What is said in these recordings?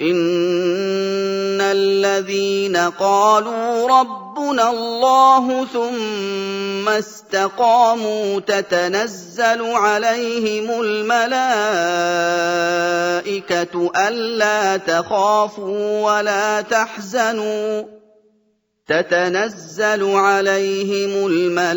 إن الذين قالوا ربنا الله ثم استقاموا تتنزل عليهم الملائكة ألا تخافوا ولا تحزنوا تتنزل عليهم الملائكة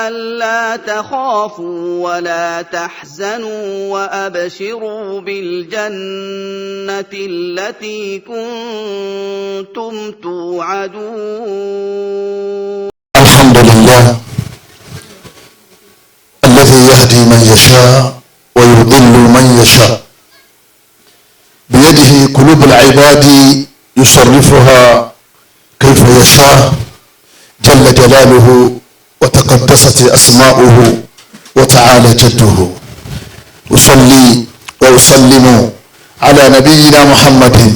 ألا تخافوا ولا تحزنوا وأبشروا بالجنة التي كنتم توعدون. الحمد لله الذي يهدي من يشاء ويضل من يشاء بيده قلوب العباد يصرفها كيف يشاء جل جلاله وتقدست أسماؤه وتعالى جده. أصلي وأسلم على نبينا محمد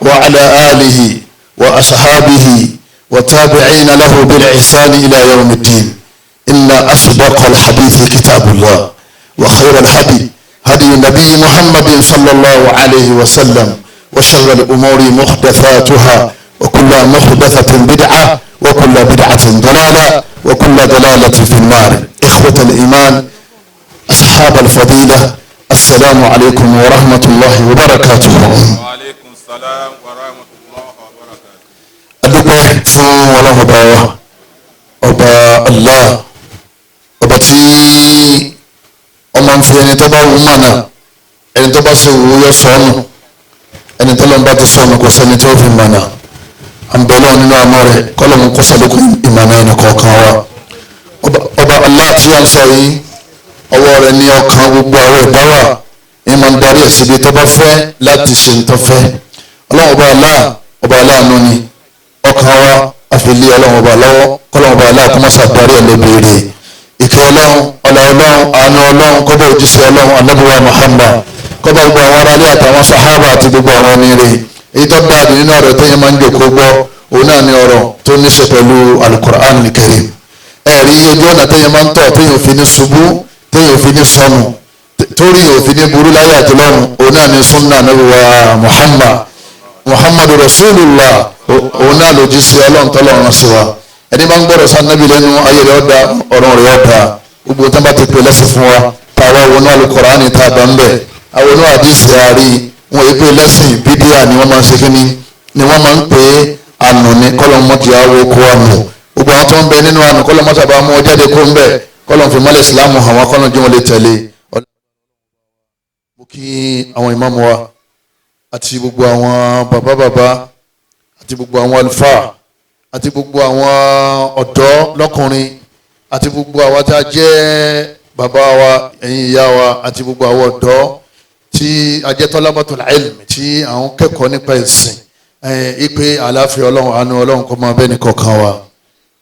وعلى آله وأصحابه وتابعين له بالإحسان إلى يوم الدين. إن أصدق الحديث كتاب الله وخير الهدي هدي النبي محمد صلى الله عليه وسلم وشر الأمور محدثاتها وكل محدثة بدعة وكل بدعة ضلالة وكل ضلالة في النار. إخوة الإيمان أصحاب الفضيلة السلام عليكم ورحمة الله وبركاته. وعليكم السلام ورحمة الله وبركاته. adúpẹ́ fún ọlọ́run ọba wa ọba Allah ọba tí ọmọ ń fi ẹni tó bá wù mọ̀nà ẹni tó bá sì wù yọ sọ́nù ẹni tó lọ́n bá ti sọ́nù kò sẹ́ni tó fi mọ̀nà àǹbẹ̀lọ́ nínú àmọ́ rẹ̀ kọ́lọ́mù kó sọ́dọ̀kùn ìmọ̀nà ẹni kọ̀ọ̀kan wa ọba Allah tí a ń sọ yìí ọwọ́ rẹ̀ ní ọkàn gbogbo àwọn ẹ̀dá wa ní máa ń darí ẹ̀ síbi tó bá fẹ́ láti ṣe ń tó fẹ́ ọlọ́run ọba Allah ọba aláàánú ni ọkàn wa àfìlí ọlọ́run ọba lọ́wọ́ kọ́lọ́run ọba Allah kó má ṣàdarí ẹ̀ lóbìnrin ìkẹ́ ọlọ́run ọlá ọlọ́run àánú ọlọ́run kọ́bọ̀ òjíṣẹ́ ọlọ́run ànábì wa Muhammad kọ́bọ̀ gbogbo àwọn aráalé àtàwọn sàhábà àti gbogbo àwọn onírè èyí tó dáàbò nínú ọ̀rọ̀ tó yẹn máa ń jòkó gbọ́ òun náà ni ọ̀rọ̀ tó ní ṣe pẹ̀lú Al-Qur'an Al-Karim ẹ̀rí ojú ọ̀nà tó yẹn máa ń tọ̀ tó yẹn òfin ní ṣubú tó yẹn òfin ní sọnù torí òfin ní burú láyé àti lọ́run òun náà ni sunna ànábì wa Muhammadu Rasulullah òun náà lòjíṣẹ́ ọlọ́run tọ́lọ́run sí wa ẹni máa ń gbọ́dọ̀ sànnábì lẹ́nu ayé rẹ̀ ọ̀dà ọ̀run rẹ̀ ọ̀dà gbogbo tó bá ti pè lẹ́sìn fún wa táwa wọnú Al-Qur'ani tá a bá ń bẹ̀ àwọn onú àdìsí àárí wọn èpè lẹ́sìn bídíà ni wọ́n máa ń ṣe kíní ni wọ́n máa ń pè é ànú ní kọ́lọ́mọ́tì àwọ̀ kó ànú gbogbo àwọn tó ń bẹ nínú ànú kọ́lọ́mọ́tì àbá mú jáde kó ń bẹ̀ kọ́lọ́m fi mọ́lẹ̀ ìsìlámù àwọn kọ́lọ́m jí wọn lè tẹ̀lé. mo kí àwọn ìmáàmù wa àti gbogbo àwọn bàbá àti gbogbo àwọn àlùfáà àti gbogbo àwọn ọ̀dọ́ lọ́kùnrin àti gbogbo àwa tá a jẹ́ bàbá wa ẹ̀yin ìyá wa àti gbogbo àwọn ọ̀dọ́ tí a jẹ́ talabatul ilm tí àwọn kẹ́kọ̀ọ́ nípa ẹ̀sìn ipe àlàáfíà ọlọ́run àánú ọlọ́run kó máa bẹ́ẹ̀ ní kọ̀ọ̀kan wa.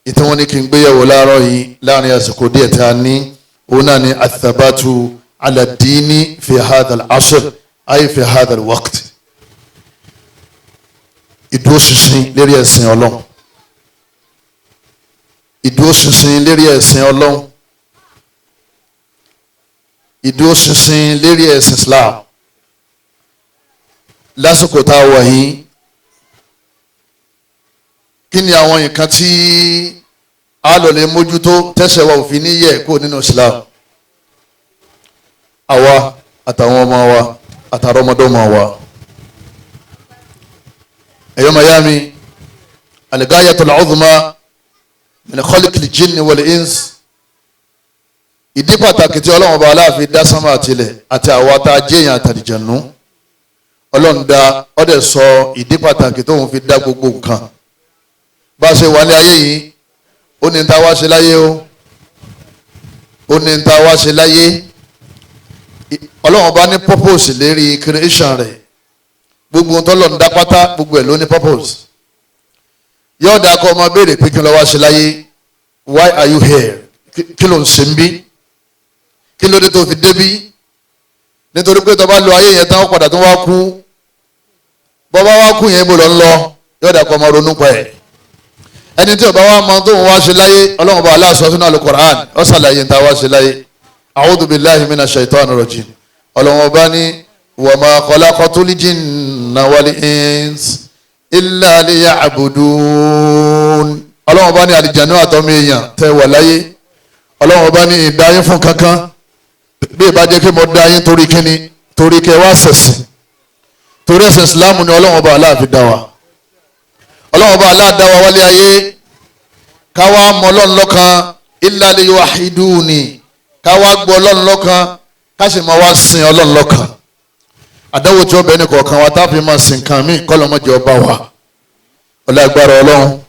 ìtí wọ́n ní kí n gbéyàwó láàárọ̀ yìí láàrin àsìkò díẹ̀ tí a ní òun náà ní athabatu ala dini fi hadha al-asr ay fi hadha al-waqt. ìdúróṣinṣin lérí ẹ̀sìn ọlọ́run ìdúróṣinṣin lérí ẹ̀sìn ọlọ́run ìdúróṣinṣin lérí ẹ̀sìn Islam lásìkò tá a wà yìí kí ni àwọn nǹkan tí a lọ lè mójútó tẹ́sẹ̀ wa òfin ní yẹ̀ kó nínú Islam àwa àtàwọn ọmọ wa àtàwọn ọmọdọ́mọ wa ẹ̀yọ́ mayami al-ghayatul uzma min khalqil jinni wal ins ìdí pàtàkì tí ọlọ́run bá aláàfin dá sánmà àtìlẹ̀ àti àwa tá a jẹ́yàn àtàlìjànú ọlọ́run dá ọdẹ sọ ìdí pàtàkì tóun fi dá gbogbo nǹkan bá a ṣe wà ní ayé yìí ó ní ta wá ṣe láyé ó ní ta wá ṣe láyé ọlọ́run bá ní purpose lérí creation rẹ̀ gbogbo tọ́lọ́run dá pátá gbogbo ẹ̀ ló ní purpose yóò dá kọ́ ọmọ béèrè pé kí ló wá ṣe láyé why are you here kí ló ń ṣe ń bí kí ló dé tó fi débí nítorí pé tó bá lo ayé yẹn tán ó padà tó wá kú bọ́ bá wá kú yẹn bó lọ ń lọ yóò dà kọ́ ọmọ ronú pa ẹ̀ ẹni tí ó bá wá mọ tó ń wá ṣe láyé ọlọ́run bá aláṣọ sínú Al-Qur'an ó ṣàlàyé ń ta wá ṣe láyé a'udhu billahi minash shaitani rajim ọlọ́run ọba ní wa ma khalaqtul jinna wal insa illa liya'budun. ọlọ́run bá ní àlìjànnú àtọ́mọ èèyàn tẹ́ wà láyé ọlọ́run bá ní ìdáyín fún kankan bí ìbá jẹ́ kí mo dáyín torí kíni torí kẹ́ wá ṣẹ̀sìn torí ẹ̀sìn Islam ni ọlọ́run bá aláàfin dá wa ọlọ́run bá aláàdá wa wálé ayé káwá mọ ọlọ́run lọ́kan illa liyuwahhiduni káwá gbọ́ ọlọ́run lọ́kan ká sì máa wá sin ọlọ́run lọ́kan. àdáwò tí ó bẹ́ẹ̀ ní kọ̀ọ̀kan wa táfi máa sin kan mí kọ́lọ́mọ́jẹ́ ọba wa ọlágbára ọlọ́run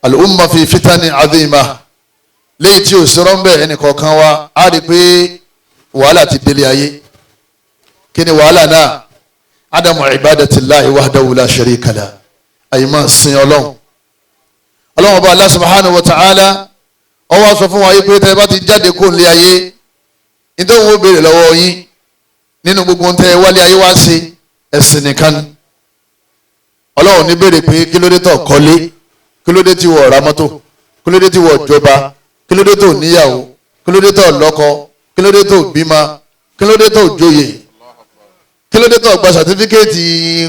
al-umma fi fitani adhima léyìí tí ò sọ̀rọ̀ ń bẹ̀ ẹnì kọ̀ọ̀kan wa á rí i pé wàhálà ti délé ayé kí ni wàhálà náà adamu ibadatillahi wahdahu la sharika lah àyè máa sin ọlọ́run ọba Allah subhanahu wa ta'ala ó wá sọ fún wa yìí pé tẹ́ bá ti jáde kó lé ayé nítorí wọn béèrè lọ́wọ́ yín nínú gbogbo tẹ́ wálé ayé wá sí ẹ̀sìn nìkan ni ọlọ́run ní béèrè pé kí ló dé tó kọ́lé kí ló dé tí wọ́n ra mọ́tò kí ló dé tí wọ́n jọba kí ló dé tó níyàwó kí ló dé tó lọ́kọ kí ló dé tó bímọ kí ló dé tó joyè kí ló dé tó gba sàtífíkẹ́ẹ̀tì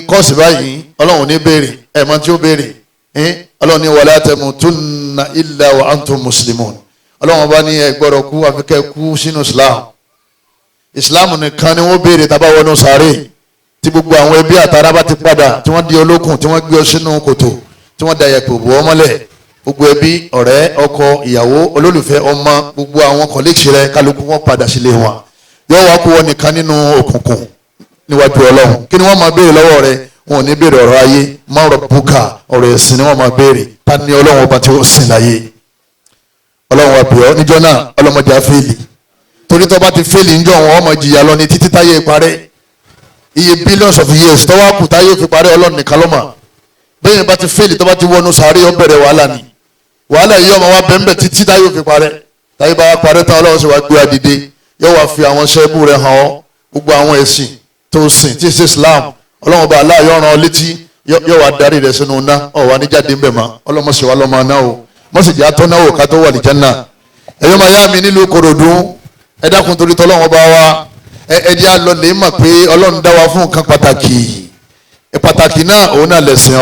kọ́ọ̀sì báyìí ọlọ́run ní béèrè ẹ̀mọ́ tí ó béèrè ọlọ́run ní wala tamutunna illa wa antum muslimun ọlọ́run bá ní ẹ gbọ́dọ̀ kú àfikẹ́ kú sínú islam nìkan ni wọ́n béèrè tá bá wọnú sáré tí gbogbo àwọn ẹbí àtàrà bá ti padà tí wọ́n di olókùn tí wọ́n gbé ọ sínú kòtò tí wọ́n da yẹ̀pẹ̀ bò ọ́ mọ́lẹ̀ gbogbo ẹbí ọ̀rẹ́ ọkọ ìyàwó olólùfẹ́ ọmọ gbogbo àwọn colleagues rẹ kálukú wọn padà sílé wọn yóò wá kú wọn nìkan nínú òkùnkùn níwájú ọlọ́run kí ni wọ́n máa béèrè lọ́wọ́ rẹ wọn ò ní béèrè ọ̀rọ̀ ayé má rọ̀ bùkà ọ̀rọ̀ ẹ̀sìn ni wọ́n máa béèrè ta ni ọlọ́run ọba tí ó sìn láyé ọlọ́run wa bìọ́ níjọ́ náà ọlọ́mọdé àfẹ́lì torí tó bá ti fẹ́lì níjọ́ wọn ọmọ jìyà lọ ní títí táyé parẹ́ iye billions of years tó wá kù táyé fi parẹ́ ọlọ́run nìkan ló mọ̀ bẹ́ẹ̀ bá ti fẹ́lì tó bá ti wọnú sàárè ó bẹ̀rẹ̀ wàhálà ni wàhálà yìí ọmọ wa bẹ́ẹ̀ títí táyé fi parẹ́ táyé bá wa parẹ́ tán ọlọ́run sì wá gbé wa dìde yóò wá fi àwọn sẹ́ẹ̀bù rẹ̀ hàn ọ́ gbogbo àwọn ẹ̀sìn tó sìn tí ṣe Islam ọlọ́run bá aláàyọ̀ ràn ọ́ létí yóò wá darí rẹ̀ sínú iná ọ̀ wá níjáde ńbẹ̀ mọ́ ọlọ́mọ sì wá lọ́mọ aná o mọ́sìjà tọ́náwó ká tó wà ní Jánnà ẹ̀yọ́ máa yá mi nílùú Kòròdú ẹ dákun torí tọ́lọ́run bá wa ẹ jẹ́ àlọ́ lè mọ̀ pé ọlọ́run dá wa fún nǹkan pàtàkì náà òun náà lẹ̀sìn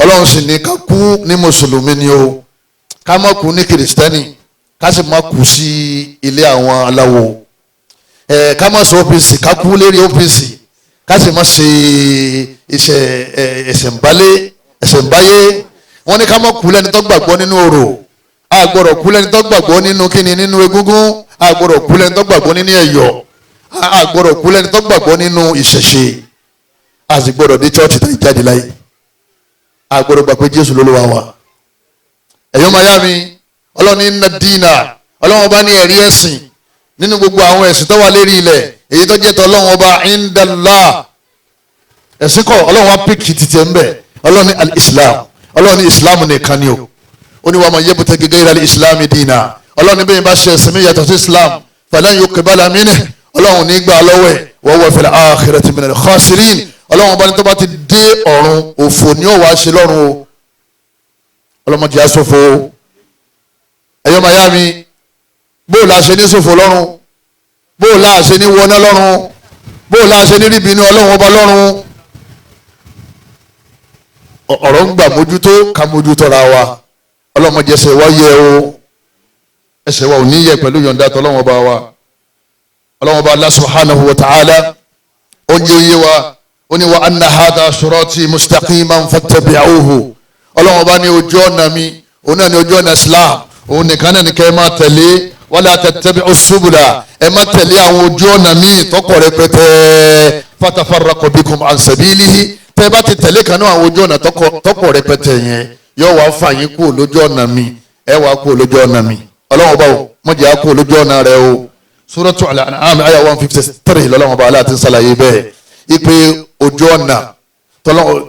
ọlọ́run sì ní ká kú ní mùsùlùmí ni o ká má kú ní kìrìsìtẹ́nì ká sì má kú sí ilé àwọn aláwo ká má sọ OPC ká kú lérí OPC ká sì má ṣe ẹ̀ṣẹ̀ǹbáyé wọ́n ní ká má kú lẹ́ni tó gbàgbọ́ nínú orò a gbọ́dọ̀ kú lẹ́ni tó gbàgbọ́ nínú kíni nínú egúngún a gbọ́dọ̀ kú lẹ́ni tó gbàgbọ́ nínú ẹ̀yọ̀ a gbọ́dọ̀ kú lẹ́ni tó gbàgbọ́ nínú ìṣẹ̀ṣe a sì gbọ́dọ̀ dé chọ́ọ̀tì tó jáde láyé a gbọ́dọ̀ gbà pé Jésù lÓlúwa wa ẹ̀yọ́ máa yá mi ọlọ́run ní dínà ọlọ́run ọba ní ẹ̀rí ẹ̀sìn nínú gbogbo àwọn ẹ̀sìn tó wà lérí ilẹ̀ èyí tó jẹ́ tọ́ ọlọ́run ọba indallah ẹ̀sìn kọ́ ọlọ́run wa píkì títẹ̀ ń bẹ̀ ọlọ́run ní al-Islam ọlọ́run ní Islam nìkan ni o ó ní wa man yabtaghi ghayra al-Islam dínà ọlọ́run bẹ́ẹ̀ bá ṣe ẹ̀sìn mi yàtọ̀ sí Islam falan yuqbala minhu ọlọ́run ní gbà lọ́wọ́ ẹ̀ wa huwa fil akhirati minal khasirin ọlọ́run ọba ní tó bá ti dé ọ̀run òfò ni ó wàá ṣe lọ́run o ọlọ́mọdé aṣòfò ẹ̀yọ́ mayami bóòlù àṣẹ ní ṣòfò lọ́run bóòlù àṣẹ ní wọná lọ́run bóòlù àṣẹ ní ríbi ní ọlọ́run ọba lọ́run ọ̀rọ̀ ń gbà mójútó ká mójútó ra wa ọlọ́mọdé ẹsẹ̀ wa yẹ o ẹsẹ̀ wa ò ní yẹ pẹ̀lú yọ̀ǹda tọ́lọ́run ọba wa ọlọ́run ọba Allah subhanahu wa ta'ala ó ń jẹ́ oyé wa ó ní wa anna hadha sirati mustaqiman fattabi'uhu ọlọ́run ọba ní ojú ọ̀nà mi òun náà ní ojú ọ̀nà Islam òun nìkan náà ní kẹ́ ẹ máa tẹ̀lé wala tattabi'u subula ẹ máa tẹ̀lé àwọn ojú ọ̀nà míì tọ́pọ̀ rẹpẹtẹ fatafarraqu bikum an sabilihi tẹ́ bá ti tẹ̀lé kan náà àwọn ojú ọ̀nà tọ́pọ̀ rẹpẹtẹ yẹn yóò wá fà yín kú lójú ọ̀nà mi ẹ wá kú lójú ọ̀nà mi ọlọ́run ọba ò mọ̀jẹ̀ á kú lójú ọ̀nà rẹ o Suratu Al-An'am aya 153 lọ́lọ́run ọba aláàtí sàlàyé bẹ́ẹ̀ ipe ojú ọ̀nà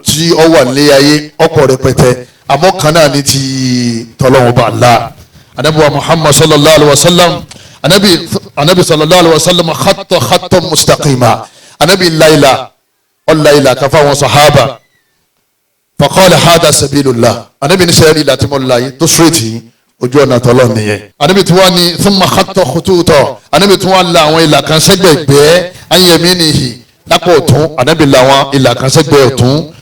tí ó wà ní ayé ọ̀pọ̀ rẹpẹtẹ àmọ́ kan náà ní ti tọ́lọ́wọ́n bá la anabi wa Muhammad sallallahu alaihi wa sallam anabi sallallahu alaihi wa sallam khatta mustaqima anabi layla kafa wọn sahaba faqala hada sabilullah anabi ní sẹ́yìn láti mọ́ láyé tó straight yìí ojú ọ̀nà tọ́lọ́ nìyẹn anabi tí wọ́n ní thumma khatta khututa anabi tí wọ́n la àwọn ìlà kan sẹ́gbẹ̀gbẹ́ an yaminihi lápò ọ̀tún anabi la àwọn ìlà kan sẹ́gbẹ̀ẹ́ ọ̀tún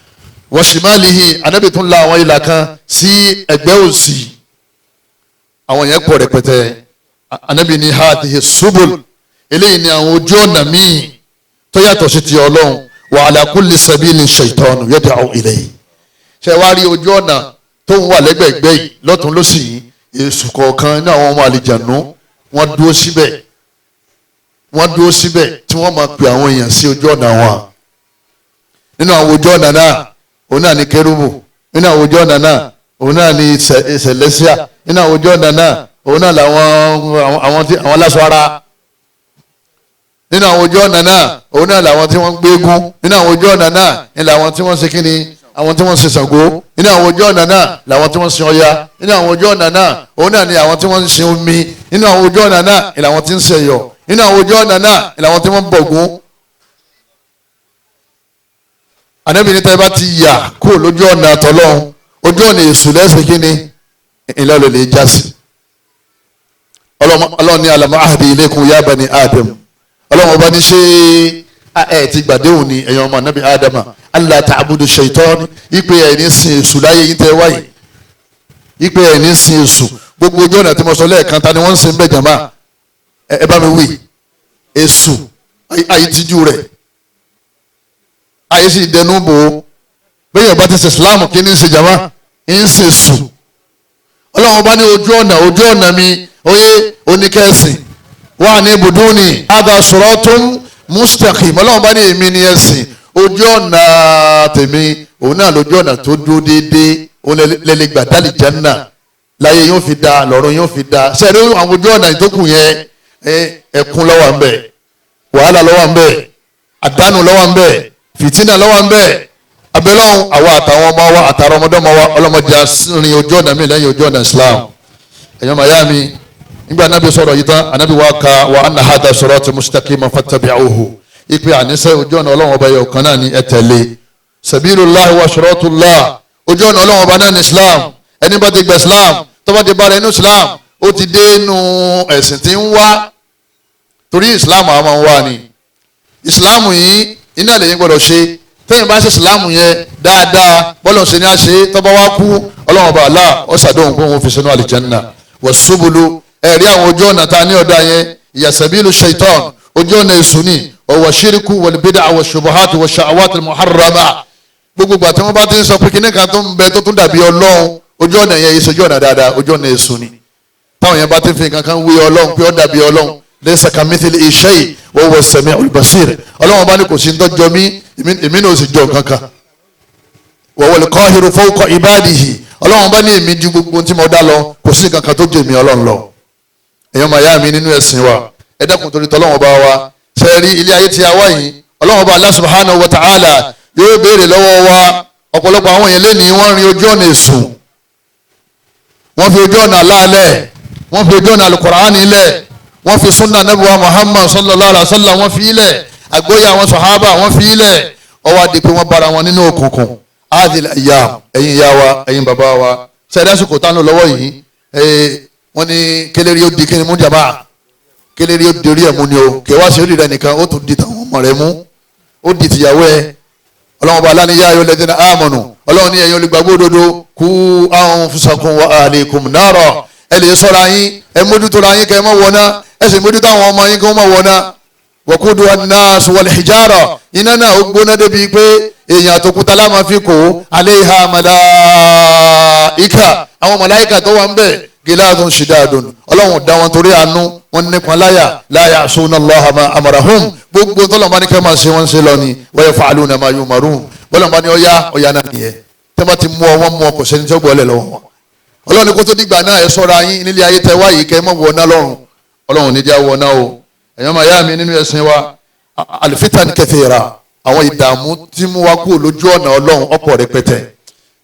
wa shimalihi anabi tún la àwọn ìlà kan sí ẹ̀gbẹ́ òsì àwọn yẹn pọ̀ rẹpẹtẹ anabi ní hadhihi subul eléyìí ni àwọn ojú ọ̀nà míì tó yàtọ̀ sí ti ọlọ́run wa ala kulli sabili shaytanu yad'u ilayhi ṣe wá rí ojú ọ̀nà tó ń wà lẹ́gbẹ̀ẹ́gbẹ́ yìí lọ́tún lọ́sì yìí èṣù kọ̀ọ̀kan ní àwọn ọmọ àlìjànú wọ́n dúró síbẹ̀ tí wọ́n máa pè àwọn èèyàn sí ojú ọ̀nà wọn nínú àwọn ojú ọ̀nà náà òun náà ní kérúbù nínú àwọn ojú ọ̀nà náà òun náà ní sẹ̀lẹ́síà nínú àwọn ojú ọ̀nà náà òun náà làwọn aláṣọ ara nínú àwọn ojú ọ̀nà náà òun náà làwọn tí wọ́n ń gbégún nínú àwọn ojú ọ̀nà náà ní làwọn tí wọ́n ṣe kíni àwọn tí wọ́n ṣe Ṣàngó nínú àwọn ojú ọ̀nà náà làwọn tí wọ́n ṣe Ọya nínú àwọn ojú ọ̀nà náà òun náà ni àwọn tí wọ́n ń ṣe omi nínú àwọn ojú ọ̀nà náà ni làwọn tí ń ṣe Ẹ̀yọ̀ nínú àwọn ojú ọ̀nà náà ni làwọn tí wọ́n ń bọ̀gún. Ànábì ní tẹ́ bá ti yà kúrò lójú ọ̀nà àtọ̀lọ́hún ojú ọ̀nà èṣù lẹ́sẹ̀ kíni ìlọ́lẹ̀ lè já sí. Ọlọ́run ní alam ahdi ilaykum ya bani Adam Ọlọ́run ọba ní ṣe ẹ ti gbàdéhùn ni ẹ̀yin ọmọ Ànábì Ádámà Allah ta'budu shaitan ipe ẹ̀ ní sin èṣù láyé yín tẹ́ wáyé ipe ẹ̀ ní sin èṣù gbogbo ojú ọ̀nà tí mo sọ lẹ́ẹ̀kan ta ni wọ́n ń sin bẹ́ẹ̀ jàmá ẹ bá mi wí èṣù ayé tijú rẹ̀ ayé sì dẹnu bò ó bẹ́ẹ̀ yẹn bá ti ṣe Islam kí ní ṣe jàmá ń ṣe èṣù Ọlọ́run bá ní ojú ọ̀nà mi oyé oníkẹ́sìn wà ní ibùdóni hadha siratun mustaqim Ọlọ́run bá ní èmi ní ẹ̀sìn ojú ọ̀nà tèmi òun náà lójú ọ̀nà tó dúró déédéé òun lẹ́lẹ́ gbà dálì jẹ́nà láyé yóò fi da lọ́run yóò fi da sẹ́ẹ̀rí àwọn ojú ọ̀nà ìtókù yẹn ẹkún lọ́wọ́ ń bẹ wàhálà lọ́wọ́ ń bẹ àdánù lọ́wọ́ ń bẹ fìtínà lọ́wọ́ ń bẹ abẹ́lọ́hún àwa àtàwọn ọmọ wa àtàwọn ọmọdọ́mọ wa ọlọ́mọdé rin ojú ọ̀nà mi lẹ́yìn ojú ọ̀nà Islam ẹ̀yọ́ màyá mi nígbà anábì sọ̀rọ̀ yìí tán anábì wa ka wa anna hadha sirati mustaqiman fattabi'uhu ipe àníṣe ojú ọ̀nà ọlọ́run ọba yẹ ọ̀kan náà ní ẹ tẹ̀lé sabilullahi wa shiratullah ojú ọ̀nà ọlọ́run ọba náà ní Islam ẹni bá ti gba Islam tó bá ti bára inú Islam ó ti dé inú ẹ̀sìn tí ń wá torí Islam àwọn máa ń wá ni Islam yìí iná lẹ́yìn gbọ́dọ̀ ṣe tẹ́yìn bá ṣe Islam yẹn dáadáa bọ́lọ̀ ṣe ní àṣẹ tó bá wá kú ọlọ́run ọba Allah ọ̀sàdóhùn kó wọn fi sínú àlìjánná wasubulu ẹ̀rí àwọn ojú ọ̀nà ta ní ọ̀dà yẹn ìyà sabilu shaitan ojú ọ̀nà èṣù ni ọ̀wọ̀ ṣíríkù wọ̀lùbídà àwọ̀ ṣubuhati wọ̀ ṣàwátì muharrama gbogbo àti wọn bá ti ń sọ pé kíní kan tó ń bẹ tó tún dàbí ọlọ́run ojú ọ̀nà yẹn ìṣojú ọ̀nà dáadáa ojú ọ̀nà èṣù ni táwọn yẹn bá ti fi kankan wé ọlọ́run pé ó dàbí ọlọ́run laysa kamithlihi shay' wa huwa as-sami'ul basir ọlọ́run bá ní kò sí ń tọ́jọ́ mí èmi náà sì jọ kankan wa huwa al-qahiru fawqa ibadihi ọlọ́run bá ní èmi ju gbogbo tí mo dá lọ kò sí kankan tó jẹ́ mi ọlọ́run lọ èèyàn máa yá mi nínú ẹ̀sìn wa ẹ dákun torí tọ́lọ́run bá wa sẹ́ẹ̀rí ilé ayé tí a wá yìí ọlọ́run bá Allah subhanahu wa ta'ala yóò béèrè lọ́wọ́ wa ọ̀pọ̀lọpọ̀ àwọn èèyàn lẹ́ni wọ́n rin ojú ọ̀nà èṣù wọ́n fi ojú ọ̀nà aláàlẹ̀ wọ́n fi ojú ọ̀nà alukur'ani ilẹ̀ wọ́n fi sunna nabuwa Muhammad sallallahu alaihi wa sallam wọ́n fi ilẹ̀ àgbóyè àwọn sahaba wọ́n fi ilẹ̀ ọwọ́ adé pé wọ́n bára wọn nínú òkùnkùn adil ayyam ẹ̀yin ìyá wa ẹ̀yin bàbá wa sẹ́ẹ̀dá sùkò tánú lọ́wọ́ yìí wọ́n ní kélérí ó di kíni mú jàmbá kélérí ó dorí ẹ̀ mú ni o kẹwàá sí orí rẹ nìkan ó tún di tàwọn ọmọ rẹ mú ó di tìyàwó ẹ ọlọ́run bá aláàní yá ayọ̀ lẹ́dínà àmọ̀nù ọlọ́run ní ẹ̀yin olùgbàgbọ́ òdodo kú anfusakum wa ahlikum nara ẹ lè sọ́ra yín ẹ mójútó ra yín kẹ́ ẹ mọ́ wọná ẹ sì mójútó àwọn ọmọ yín kẹ́ wọ́n mọ́ wọná waquduha an-nas wal hijara iná náà ó gbóná débi pé èèyàn àtòkúta láma fi kó alayha malaika àwọn màláíkà tó wà ń bẹ̀ giladun shidadun ọlọ́run dá wọn torí àánú wọn nípa láyà la ya'suna Allaha ma amarahum gbogbo tọ́lọ̀ bá ní kẹ́ máa ṣe wọ́n ṣe lọ ni wa yaf'aluna ma yu'marun bọ́lọ̀ bá ní ọ̀yá náà nìyẹn tẹ́ bá ti mú ọ wọ́n mú ọ kò sẹ́ni tó gbọ́lẹ̀ lọ́wọ́ wọn. ọlọ́run kó tó dìgbà náà ẹ sọ́ra yín nílé ayé tẹ́ wáyé kẹ́ mọ́ wọ náà lọ́rùn ọlọ́run ní já wọ náà o ẹ̀yọ́ máa yá mi nínú ẹ̀sìn wa al-fitan kathira àwọn ìdààmú tí mú wa kú lójú ọ̀nà ọlọ́run ọ̀pọ̀ rẹpẹtẹ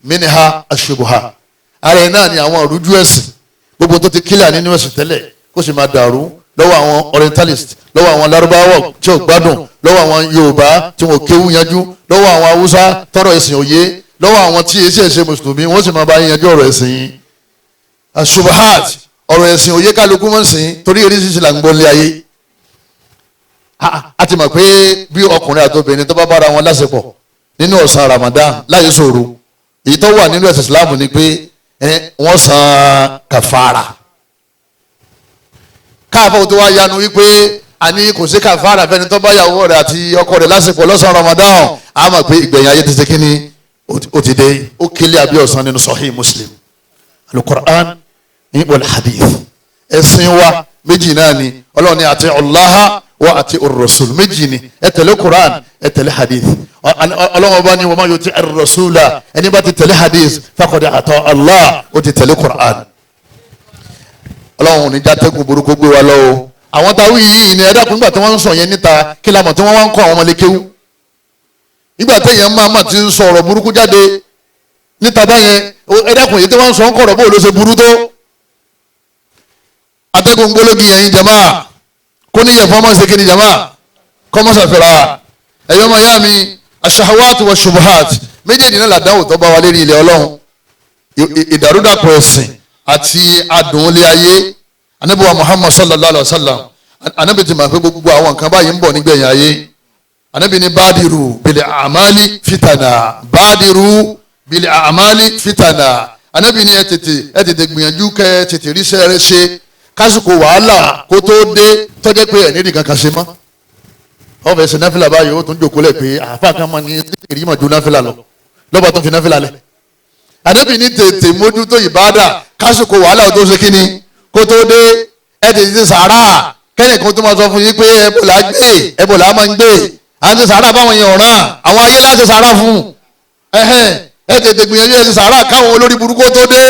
minha ash-shubuhat ara náà ni àwọn òrújú ẹ̀sìn gbogbo tó ti kílà nínú ẹ̀sìn tẹ́lẹ̀ kó sì máa dàrú lọ́wọ́ àwọn orientalist lọ́wọ́ àwọn lárúbáwọ̀ tí ò gbádùn lọ́wọ́ àwọn yorùbá tí wọn kéwú yanjú lọ́wọ́ àwọn haúsá tọrọ ẹ̀sìn òye lọ́wọ́ àwọn tí èsì ẹ̀sìn mùsùlùmí wọ́n sì máa bá yanjú ọ̀rọ̀ ẹ̀sìn yìí asubahat ọ̀rọ̀ ẹ̀sìn òye kálukú mọ̀ sí torí eréṣiṣi là ń gbọ́ lé ayé a ti mọ̀ pé bí ọkùnrin àti obìnrin tó bá bára wọn lásìkò nínú ọ̀sán Ramadan láyé sòro èyí tó wà nínú ẹ̀sìn Islam ni pé wọ́n san kàfàrà káàfọ́ tó wá yanu wípé àní kò sí kàfàrà fẹ́ni tó bá yàwó rẹ̀ àti ọkọ rẹ̀ lásìkò lọ́sàn Ramadan a mọ̀ pé ìgbẹ̀yìn ayé ti ṣe kíní ó ti dé ó kílẹ̀ àbí ọ̀sán nínú Sahih Muslim al-Qur'an wal hadith ẹ̀sìn wa méjì náà ni Ọlọ́run ní àti Allah wa àti ar-rasul méjì ni ẹ tẹ̀lé Qur'an ẹ tẹ̀lé hadith Ọlọ́run ọba ni wa man yuti ar-rasula ẹni bá ti tẹ̀lé hadith faqad ata Allah ó ti tẹ̀lé Qur'an Ọlọ́run ní játẹ́gùn burúkú gbé wa lọ́wọ́ àwọn táwí yìí ni ẹ̀dá kún nígbà tí wọ́n ń sọ yẹn níta kí lamọ̀ tí wọ́n wá ń kọ́ àwọn ọmọlékéwú nígbà téèyàn máa ti ń sọ ọ̀rọ̀ burúkú jáde níta báyẹn ẹ̀dá kún yìí tí wọ́n ń sọ ń kọ̀rọ̀ bó ló ṣe burú tó atẹ́gùn gbólógi yẹn jama kó ní yẹn fọ́mọ́ ṣe kéde jama kọ́mọ́sà fẹ́ra ẹ̀yọ́ máa yá mi aṣahawatu wa shubuhat méjèèjì náà làdáwò tó bá wa lérí ilẹ̀ Ọlọ́run ìdàrúdàpọ̀ ẹ̀sìn àti adùn ilé ayé anabi wa Muhammad sallallahu alaihi wa sallam anabi ti máa fi gbogbo àwọn nǹkan báyìí ń bọ̀ nígbẹ̀yìn ayé anabi ni badiru bil a'mali fitana badiru bil a'mali fitana anabi ni ẹ tètè gbìyànjú kẹ́ tètè ríṣẹ́ rẹ ṣe kásìkò wàhálà kó tó dé tọ́jẹ́ pé ẹ̀ nídìí kankan ṣe mọ́ ọ fẹ́ ṣe náfìlà báyìí ó tún jòkó lẹ̀ pé àfa kan máa ní ìrì mọ̀ ju náfìlà lọ lọ́ba tó fi náfìlà lẹ̀ anabi ni tètè mójútó ìbádà kásìkò wàhálà tó ṣe kíni kó tó dé ẹ tètè ti sàárà kẹ́yìn kan tó máa sọ fún yín pé ẹbọ̀là máa ń gbé à ń ti sàárà fáwọn èèyàn ọ̀ràn àwọn ayé láti sàárà fún ẹ tètè gbìyànjú ẹ ti sàárà káwọn olórí burúkú tó dé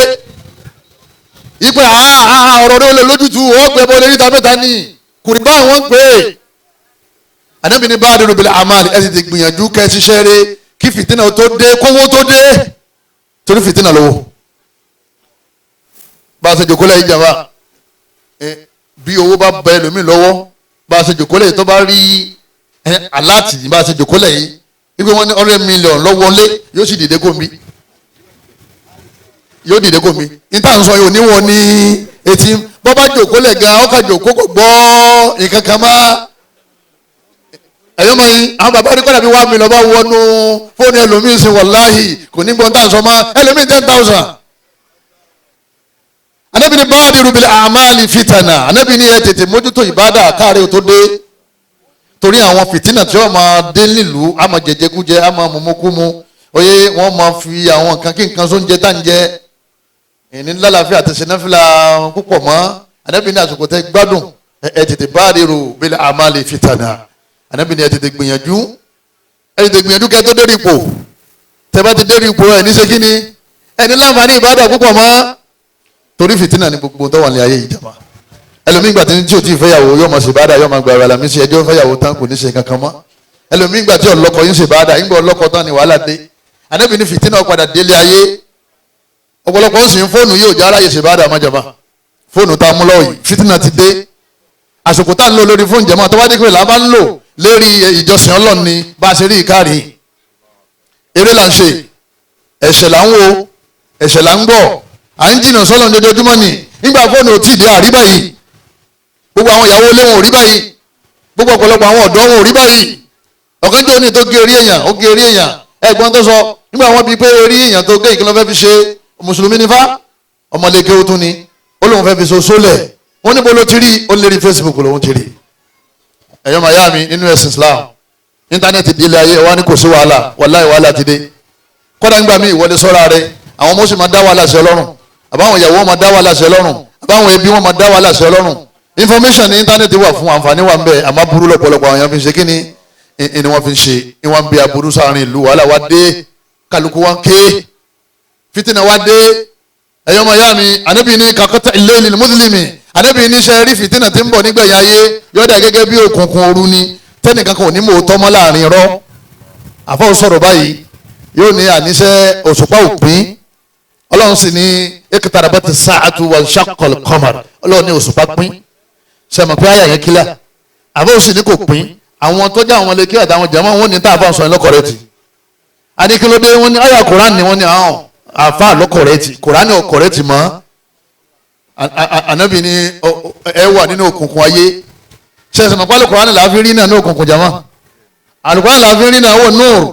ipe ọ̀rọ̀ rẹ olè lójútu ọgbẹ́ bọ́ lórí tàbẹ́ta ní kùrìbá wọn ń pè é Ànábì ní badiru bil a'mal ẹ tètè gbìyànjú kẹ́ ṣiṣẹ́ rẹ kí fìtínà tó dé kówó tó dé torí fìtínà lówó bá a ṣe jòkó lẹ́yìn jàmbá bí owó bá bẹ ẹlòmíì lọ́wọ́ bá a ṣe jòkó lẹ́yìn tó bá rí aláàtì bá a ṣe jòkó lẹ́yìn wípé wọ́n ní $100 million lọ́wọ́lé yóò sì dìde kò mí yóò dìde kò mí níta ń sọ yóò níwọ̀n ní etí bọ́ bá jòkó lẹ̀ gan ọkà jòkó kò gbọ́ nǹkan kan má ẹ̀yọ́ mọ̀ yín àwọn bàbá rí kọ́dà bí $1 million bá wọnú fóònù ẹlòmíì sí wàláhì kò ní gbọ́n tá à ń sọ mọ́ ẹlòmíì 10,000 anabi ni badiru bil a'mali fitana anabi ni ẹ tètè mójútó ìbádà káàrẹ́ tó dé torí àwọn fìtínà tí wọ́n máa dé nílùú àmọ́ jẹjẹkújẹ àmọ́ mọ̀mọ́kúmu oyè wọ́n máa fi àwọn nǹkan kí nǹkan sóúnjẹ tá ń jẹ ìní lálàáfíà àti sinafila púpọ̀ mọ́ anabi ni àsìkò tẹ gbádùn ẹ tètè badiru bil a'mali fitana anabi ni ẹ tètè gbìyànjú kẹ́ tó dérí ipò tẹ bá ti dérí ipò ẹ ní ṣe kíni ẹni láǹfààní ìbádà púpọ̀ mọ́ torí fìtínà ní gbogbo tó wà ní ayé ìjàmbá ẹlòmíì gbà tí o ti fẹ́yàwó yóò máa ṣe báadà yóò máa gba ara mi sí ẹjọ́ fẹ́yàwó tán kò ní ṣe kankan mọ́ ẹlòmíì gbà tí ọlọ́kọ yín ṣe báadà yín gbọ́ ọlọ́kọ tán ni wàhálà dé Ànábì ní fìtínà padà délé ayé ọ̀pọ̀lọpọ̀ ó sì ń fóònù yóò já aráyè ṣe báadà mọ́jàmbá fóònù tá a mú lọ́wọ́ yìí fìtínà ti dé àsìkò tá a ń lò lórí fóònù jẹ̀mọ́ tó bá dé pé làá bá ń lò lérí ìjọsìn Ọlọ́run ni bá a ṣe rí ìkárì eré là ń ṣe ẹ̀ṣẹ̀ là ń wo ẹ̀ṣẹ̀ là ń gbọ́ à ń jìnnà sọ́lọ́ lójoojúmọ́ ni nígbà fóònù ò tí ì dé àrí báyìí gbogbo àwọn ìyàwó ilé wọn ò rí báyìí gbogbo ọ̀pọ̀lọpọ̀ àwọn ọ̀dọ́ wọn ò rí báyìí ọ̀kan tó ní tó gé orí èèyàn ó gé orí èèyàn ẹ̀gbọ́n tó sọ nígbà wọn bíi pé orí èèyàn tó gé ìkìlọ̀ fẹ́ fi ṣe mùsùlùmí nífà ọmọlẹ́kẹ́ ó tún ni ó lóun fẹ́ fi so sólẹ̀ wọ́n níbo ló ti rí ó lérí Facebook lòun ti rí ẹ̀yọ́ màyá mi nínú ẹ̀sìn Islam íńtánẹ́ẹ̀tì délé ayé wa ní kò sí wàhálà ti dé kọ́dà nígbà míì ìwọlé sọ́ra rẹ àwọn ọmọ sì máa dá wàhálà sí ọlọ́run àbáwọn ìyàwó wọn máa dá wàhálà sí ọlọ́run àbáwọn ẹbí wọn máa dá wàhálà sí ọlọ́run information ní íńtánẹ́ẹ̀tì wà fún àǹfààní wà ń bẹ àmọ́ burú lọ́pọ̀lọpọ̀ àwọn èèyàn fi ń ṣe kí ni wọ́n fi ń ṣe ni wọ́n ń bí aburú sáárín ìlú wàhálà wá dé kálukú wá ń ké fitina wá dé ẹ̀yọ́ ọmọ ìyá mi ànábì ní kakọ́tà ilé ìlú mùsùlùmí ànábì ní sẹ́ rí fitina tí ń bọ̀ nígbẹ̀yìn ayé yọ̀dà gẹ́gẹ́ bí òkùnkùn òru ni tẹ́nìkan kan ò ní mò ń tọ́mọ́ láàrin rọ́ àfọwọ́ sọ̀rọ̀ báyìí yóò ní àníṣe òṣùpá òpin ọlọ́run sì ní iqtarabati sa'atu wa shaqqal qamar ọlọ́run ní òṣùpá pín sẹ́mi pé àyà yẹn kílẹ̀ àbọ̀ sì ní kò pín àwọn tọ́jà àwọn lẹ́kẹ́ àtàwọn jẹ́mọ́ wọn ní tá a bá ń sọ lọ́kọ̀rẹ́tì adékèlódé wọn ní àyà koran ni wọn ní àwọn àfa lọ́kọ̀rẹ́tì koran ní ọkọ̀rẹ́tì mọ́ ànábì ní ẹ wà nínú òkùnkùn ayé ṣẹ̀ṣẹ̀ mọ̀ pálí Kùránì la fi rí náà ní òkùnkùn jama Al-Kùránì la fi rí náà wọ nóòrù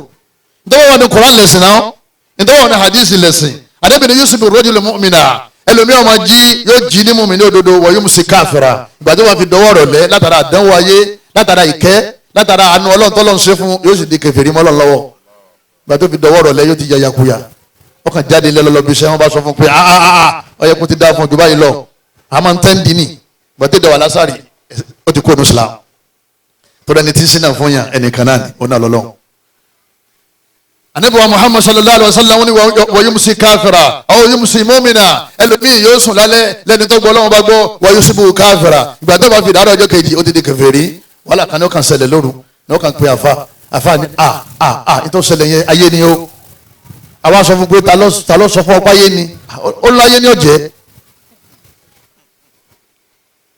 ntọ́wọ́ wọn ni Kùránì lẹ̀sìn náà ntọ́wọ́ wọn ni hadith lẹ̀sìn àdébìnrin yusufu rọ́jùlẹ̀ mu'mina ẹlòmí ọmọ yóò jí ní mùmí ní òdodo wọ́n yóò mú sí káfíra ìgbà tí wọ́n fi dọwọ́ rọ̀ lẹ́ látara àdánwò ayé látara ìkẹ́ látara àánú Ọlọ́run tọ́lọ́run ṣe fún yóò sì di kèfèrí mọ́ Ọlọ́run lọ́wọ́ ìgbà tó fi dọwọ́ rọ̀ lẹ́ yóò ti yayakuya ọkàn jáde lẹ́lọ́lọ́ bí iṣẹ́ wọn bá sọ fún pé ọyẹ kó ti dá fún Dubai lọ àmọ́ ntẹ́ ń dì ní ìgbà tó dẹwà lásàrì ó ti kó ní Islam tó dẹni tí sínú fún yàn ẹnìkan náà ni ó náà lọ́lọ́ anabiwa Muhammad sallallahu alaihi wa sallam ni wa yumsi kafira aw yumsi mu'mina ẹlòmíì yóò sùn lálẹ́ lẹ́ni tó gbọ́ Ọlọ́run bá gbọ́ wa yusibu kafira ìgbà tó bá fi dàrọ́ ọjọ́ kejì ó ti di kèfèrí wàhálà kan ní ó kàn ṣẹlẹ̀ lóru ní ó kàn pé àfa ni nítorí ṣẹlẹ̀ yẹn ayé ni ó àwa sọ fún pé ta ló sọ fún ọpá ayé ni ó láyé ní ọ̀jẹ́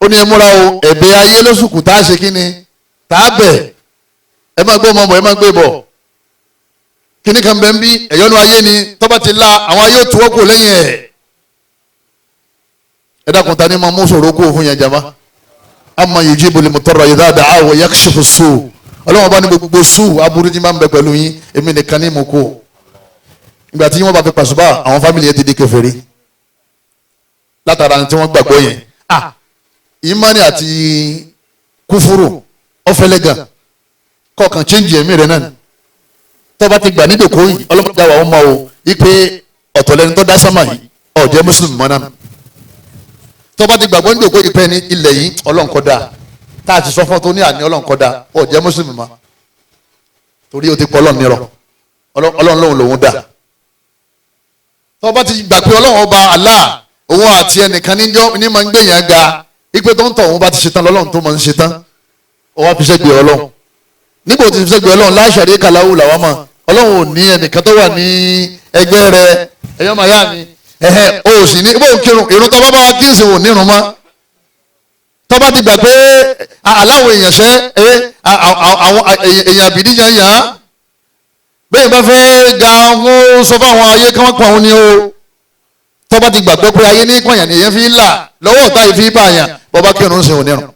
ó ní ẹmúra o ẹ̀bẹ̀ ayé lóṣùkù tá a ṣe kí ni tá a bẹ̀ ẹ má gbé ọmọ bọ̀ ẹ má gbé bọ̀ kíní kan bẹ́ẹ̀ ń bí ẹ̀yọ́nú ayé ni tọ́ba ti la àwọn ayé tó wọ́pọ̀ lẹ́yìn ẹ̀ ẹ dákun ta ni ma mú sọ̀rọ̀ kó fún yẹn jama amma yujibu limutarra idha da'ahu wa yakshifu su ọlọ́wọ́n bá ní gbogbo su aburú tí máa ń bẹ pẹ̀lú yín èmi nìkan ní mo kó ìgbà tí wọ́n bá fi pàṣípà àwọn fámìlì yẹn ti di kèfèrí látara tí wọ́n gbàgbọ́ yẹn ìmánì àti kúfúrú ọ̀fẹ́lẹ́gàn kọ̀ọ̀kan change ẹ̀mí rẹ̀ náà tọ́ba ti gbà nídòkó yìí ọlọ́mọdé àwọn ọmọ o ipe ọ̀tọ̀lẹ́ni tó dá sámà yìí ọ̀jẹ́ mùsùlùmí mọ́ náà tọ́ba ti gbàgbọ́ nídòkó yìí pẹ́ ní ilẹ̀ yìí ọlọ́nkọ́dá tá a ti sọ fún ọ tó ní àní ọlọ́nkọ́dá ọ̀jẹ́ mùsùlùmí mọ́ torí o ti pọ̀ ọlọ́run nírọ̀ ọlọ́run lòun lòun dá tọ́ba ti gbà pé ọlọ́run ọba Allah òun àti ẹnìkan ní máa ń gbèyàn ga ipe tó ń tọ̀ òun bá ti ṣetán lọ́lọ́run tó máa ń ṣetán ó wá fi ṣẹ́gbẹ̀ẹ́ ọlọ́run níbo ti fi ṣẹ́gbẹ̀ẹ́ ọlọ́run la sharika lahu làwọn mọ̀ ọlọ́run ò ní ẹnìkan tó wà ní ẹgbẹ́ rẹ ẹ̀yọ́ màá yá mi o sì ní ibò kírun irun tó bá bá wa kí n sì wò nírun mọ́ tó bá ti gbà pé aláwọ̀ èèyàn ṣẹ́ àwọn èèyàn àbìdí yan yàn án bẹ́ẹ̀ bá fẹ́ ga fún sọ fáwọn ayé kí wọ́n pa òun ni o tó bá ti gbàgbọ́ pé ayé ní ìpààyàn nìyẹn fi ń là lọ́wọ́ ọ̀tá yìí fi ń pààyàn bọ́ bá kírun sì wò nírun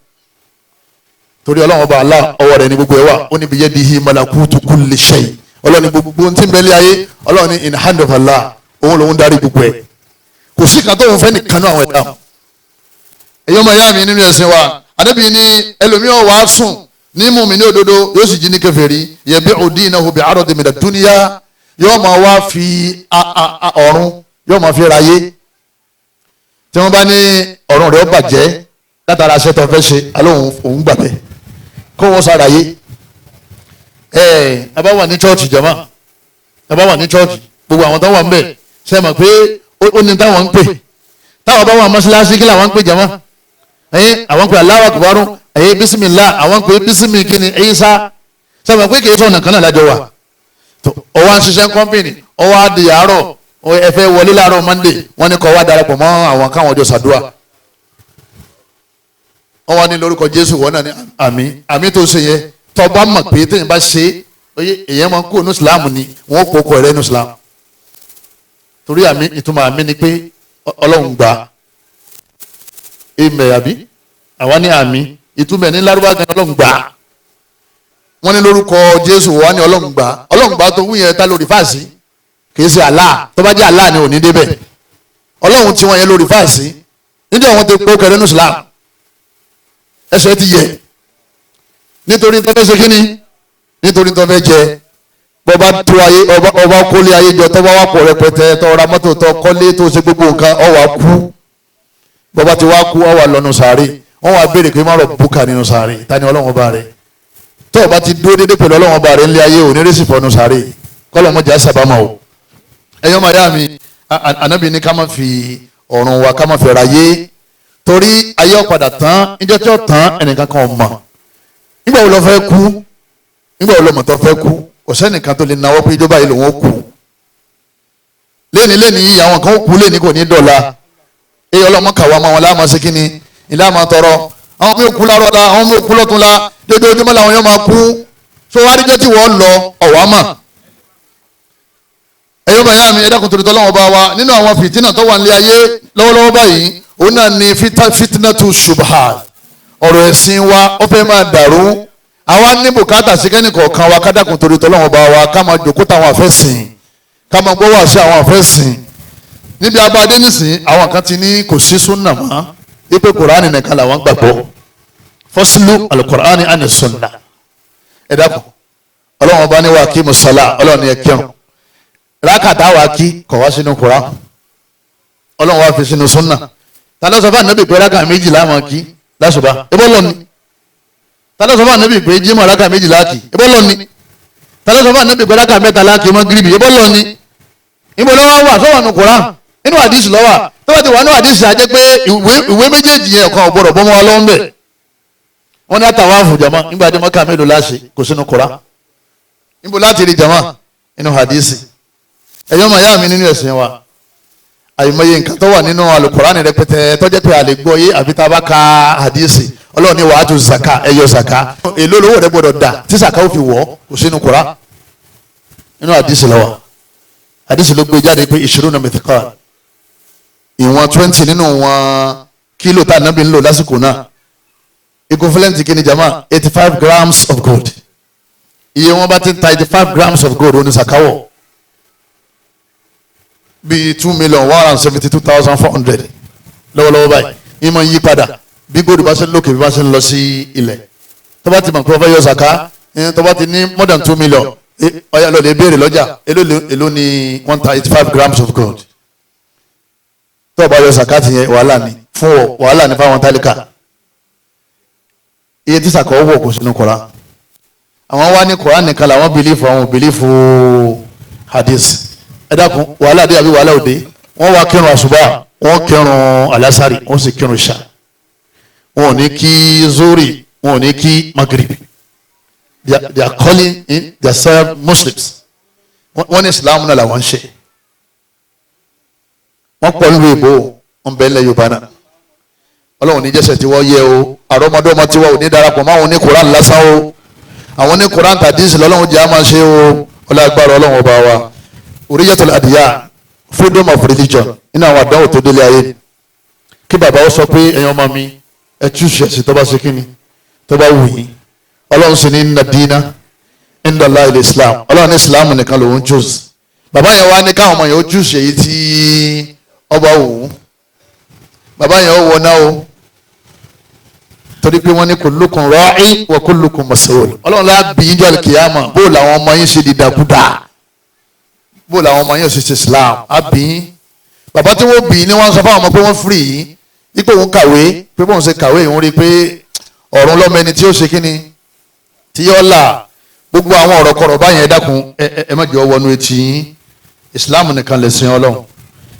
torí ọlọ́run ọba Allah ọwọ́ rẹ̀ ní gbogbo ẹ̀ wà ó ní biyadihi malakutu kulli shay ọlọ́run ní gbogbo tí ń bẹ́lẹ̀ ayé ọlọ́run ní in hand of Allah òun lòun darí gbogbo ẹ̀ kò sí kan tó ń fẹ́ nìkan náà àwọn ẹ̀dá èyí ọmọ ìyá mi nínú ẹ̀sìn wa Ànábì ní ẹlòmíràn wàá sùn ní mùmí ní òdodo yóò sì jí ní kèfèrí yabi'u dinahu bi'aradi mina dunya yóò máa wá fi ọ̀run yóò máa fi ra ayé tí wọ́n bá ní ọ̀run rẹ̀ ó bàjẹ́ látara aṣẹ́ tó fẹ́ ṣe alóhùn òun gbàgbẹ́ kó wọ́n sára yé abá wà ní chọ́ọ̀chì jama abá wà ní chọ́ọ̀chì gbogbo àwọn tó wà ń bẹ̀ ṣe mọ̀ pé ó ní táwọn ń pè táwọn bá wà mọ́ṣáláṣí kí làwọn ń pè jama àwọn ń pè Allahu Akbar bísímìlá àwọn ń pè bísímì kíni Ìsá ṣe mọ̀ pé kì í sọ̀nà kan náà lájọ wà ọwọ́ à ń ṣiṣẹ́ kọ́mpìnì ọwọ́ á di àárọ̀ ẹ fẹ́ wọlé láàárọ̀ Monday wọ́n ní kó wá darapọ̀ mọ́ àwọn káwọn ọjọ́ sàdúrà wọ́n wá ní lórúkọ Jésù wọ́n náà ní àmì tó ṣe yẹ tọba mọ̀ pé téèyàn bá ṣe èèyàn máa ń kó inú Islam ni wọ́n kó kọ rẹ̀ inú Islam torí àmì ìtumọ̀ àmì ni pé Ọlọ́run gbà ìmẹ̀ àbí àwa ní àmì ìtumọ̀ ní lárúbá gan Ọlọ́run gbà wọ́n ní lórúkọ Jésù wọ́n ní Ọlọ́run gbà tó wú yẹn ta lórí fáàsì kìí ṣe Allah tó bá jẹ́ Allah ni ò ní débẹ̀ Ọlọ́run tí wọ́n yẹn lórí fáàsì níjọ́ wọn ti kó kẹrẹ́ inú Islam ẹsẹ̀ ti yẹ nítorí tó fẹ́ ṣe kíni nítorí tó fẹ́ jẹ bọ́ba tó ayé ọba kólé ayé jọ tọ́ba wà pọ̀ rẹpẹtẹ tó ra mọ́tò tó kọ́lé tó ṣe gbogbo nǹkan ó wá kú bọ́ba ti wá kú ó wá lọ́nu sàárè wọ́n wá béèrè pé má rọ̀ búkà nínú sàárè ta ni Ọlọ́run ọba rẹ̀ tó o bá ti dúró dédé pẹ̀lú Ọlọ́run ọba rẹ̀ ńlẹ̀ ayé ò ní rẹ́sì fọ́nu sàárè kọ́lọ́mọjà sábàmọ́ o ẹ̀yọ́ máa yá mi Ànábì ní ká má fi ọ̀run wa ká má fi ra yé torí ayé ọ̀padà tán níjọ́ tí ó tán ẹnìkan kan mọ̀ nígbà wo lọ fẹ́ kú nígbà wo lọmọ tó fẹ́ kú kò sẹ́nìkan tó lè náwó pé ìjọba yìí lòun ó kú lẹ́ni yìí àwọn kan ó kú lẹ́ni kò ní dọ̀la èyí ọlọ́mọ kàwá máa wọn láàmú sí kínní ilé àmọ́ tọrọ àwọn mi ò kú lárọ́ la àwọn mi ò kú lọ́tún la dédé ojúmọ́ làwọn yóò máa kú tó wá ríjọ́ tí wọ́n lọ ọ̀wá mà ẹ̀yọ́ bàyá mi ẹ̀dá kùtùrù tọ́lọ́wọ́ bá wa nínú àwọn fìtínà tó wà nílé ayé lọ́wọ́lọ́wọ́ báyìí òun náà ni fitinatu subhat ọ̀rọ̀ ẹ̀sìn wa ó fẹ́ máa dàrú àwa ní bùkátà sí kẹ́ni kọ̀ọ̀kan wa kádàkùn torí tọ́lọ́wọ́n bá wa ká máa jòkó táwọn àfẹ́sìn ká máa gbọ́ wá sí àwọn àfẹ́sìn níbi abadé nísìn àwọn kan ti ní kò sí súnà mọ́ wípé kùránì nìkan làwọn gbàgbọ́ fọ́sílù alukùránì àni súnà ẹ dákun ọlọ́wọ́n bá ní wa kí mùsọ̀lá ọlọ́wọ́n ní ẹ kírun rákàtà wa kí kọ̀ wá sínú kùrán ọlọ́wọ́n wa fi sínú súnà tàlẹ́ sọ fún ànábì pé rákà méjìlá máa kí lásùbà ẹbọ́ lọ́ni tàlẹ́ sọ fún ànábì pé jímọ̀ rákà méjìlá kí ẹbọ́ lọ́ni tàlẹ́ sọ fún ànábì pé rákà mẹ́ta láàkì mọ́ gíríbì ẹbọ́ lọ́ni níbo ló wá wà sọ́wọ́n nu kùrán nínú àdìsí lọ́wọ́ tó bá ti wà nínú àdìsí àjẹ́ pé ìwé méjèèjì yẹn ọ̀kan ọ̀gbọ́dọ̀ bọ́ mọ́ wa lọ́wọ́ bẹ̀ wọ́n ní àtàwọn àfùjàmọ́ nígbà tí mọ́kà mélòó láṣẹ kò sínú kùrán níbo láti rí jama nínú àdìsí ẹ̀yọ́ màá yá mi nínú ẹ̀sìn wa àìmọye nǹkan tó wà nínú alukurani rẹpẹtẹ tó jẹ́ pé a lè gbọ́ yé àbí tá a bá ka hadisi ọlọ́run ní wàá tu zaka ẹyọ zaka èló lówó rẹ gbọ́dọ̀ dà tí zaka ó fi wọ̀ kò sínú kura nínú hadisi lọ́wọ́ hadisi ló gbé jáde pé ishiruna mithqal ìwọ̀n 20 nínú wọn kílò tá a nábì ń lò lásìkò náà equivalent kí ni jama 85 grams of gold iye wọn bá ti ta 85 grams of gold oní zaka wọ̀ bíi 2,172,400 lọ́wọ́lọ́wọ́ báyìí ìmọ̀ yí padà bí góòdù bá ṣe ń lókè bí bá ṣe ń lọ sí ilẹ̀ tó bá ti mọ̀ pé wọ́n fẹ́ yọ sàká tó bá ti ní more than 2 million ọ̀yà lọ́lẹ̀ béèrè lọ́jà èló ni 185 grams of gold tó bá yọ sàká ti yẹn wàhálà ni fún ọ wàhálà ni fáwọn tálíkà iye tí sàkọ́ wọ̀ kò sínú kọ́ra àwọn wá ní kọ́ra nìkan làwọn bìlífù àwọn bìlífù hadith ẹ dákun wàhálà dé àbí wàhálà òde wọ́n wá kírun àṣùbà wọ́n kírun alásàrì wọ́n sì kírun ṣá wọn ò ní kí zuri wọn ò ní kí magribi they are calling in themselves Muslims wọ́n ní Islam náà làwọn ń ṣe wọ́n pọ̀ nílùú ìbò wọn bẹ́ẹ̀ lẹ́ Yorùbá náà Ọlọ́run ní jẹ́sẹ̀ tí wọ́n yẹ o àrọ́mọdọ́mọ tí wọ́n ò ní darapọ̀ mọ́ àwọn ní Koran lásán o àwọn ní Koran tàdísì lọ́lọ́run jẹ́ àmà ṣe o ọlọ́gbàrá Ọlọ́run ọba wa oríyàtọ̀ àdìyà freedom of religion nínú àwọn àdánwò tó délé ayé kí bàbá ó sọ pé ẹ̀yin ọmọ mi ẹ túṣe ẹ̀sìn tó bá ṣe kíni tó bá wù yín Ọlọ́run sì ní nàdínà indala ilẹ̀ Islam Ọlọ́run ní Islam nìkan lòun choose bàbá yẹn wá ní káwọn ọmọ yẹn ó túṣe èyí tí ọba wù ú bàbá yẹn ó wọ náà o torí pé wọ́n ní kullukum ra'i wa kullukum mas'ul Ọlọ́run lá bí yín jọ́ àlùkìyàmọ̀ bó làwọn ọmọ yín ṣe di dàkúdà bó làwọn ọmọ yẹn ṣe Islam àbí bàbá tí wọ́n bí ní wọ́n sọ fáwọn ọmọ pé wọ́n free yìí ipò òun kàwé pé bóun ṣe kàwé òun rí i pé ọ̀run lọ́mọ ẹni tí ó ṣe kíni tí yọ́ là gbogbo àwọn ọ̀rọ̀ kọ̀rọ̀ báyẹn ẹ dákun ẹ má jẹ́ wọnú etí yín Islam nìkan lè sin Ọlọ́run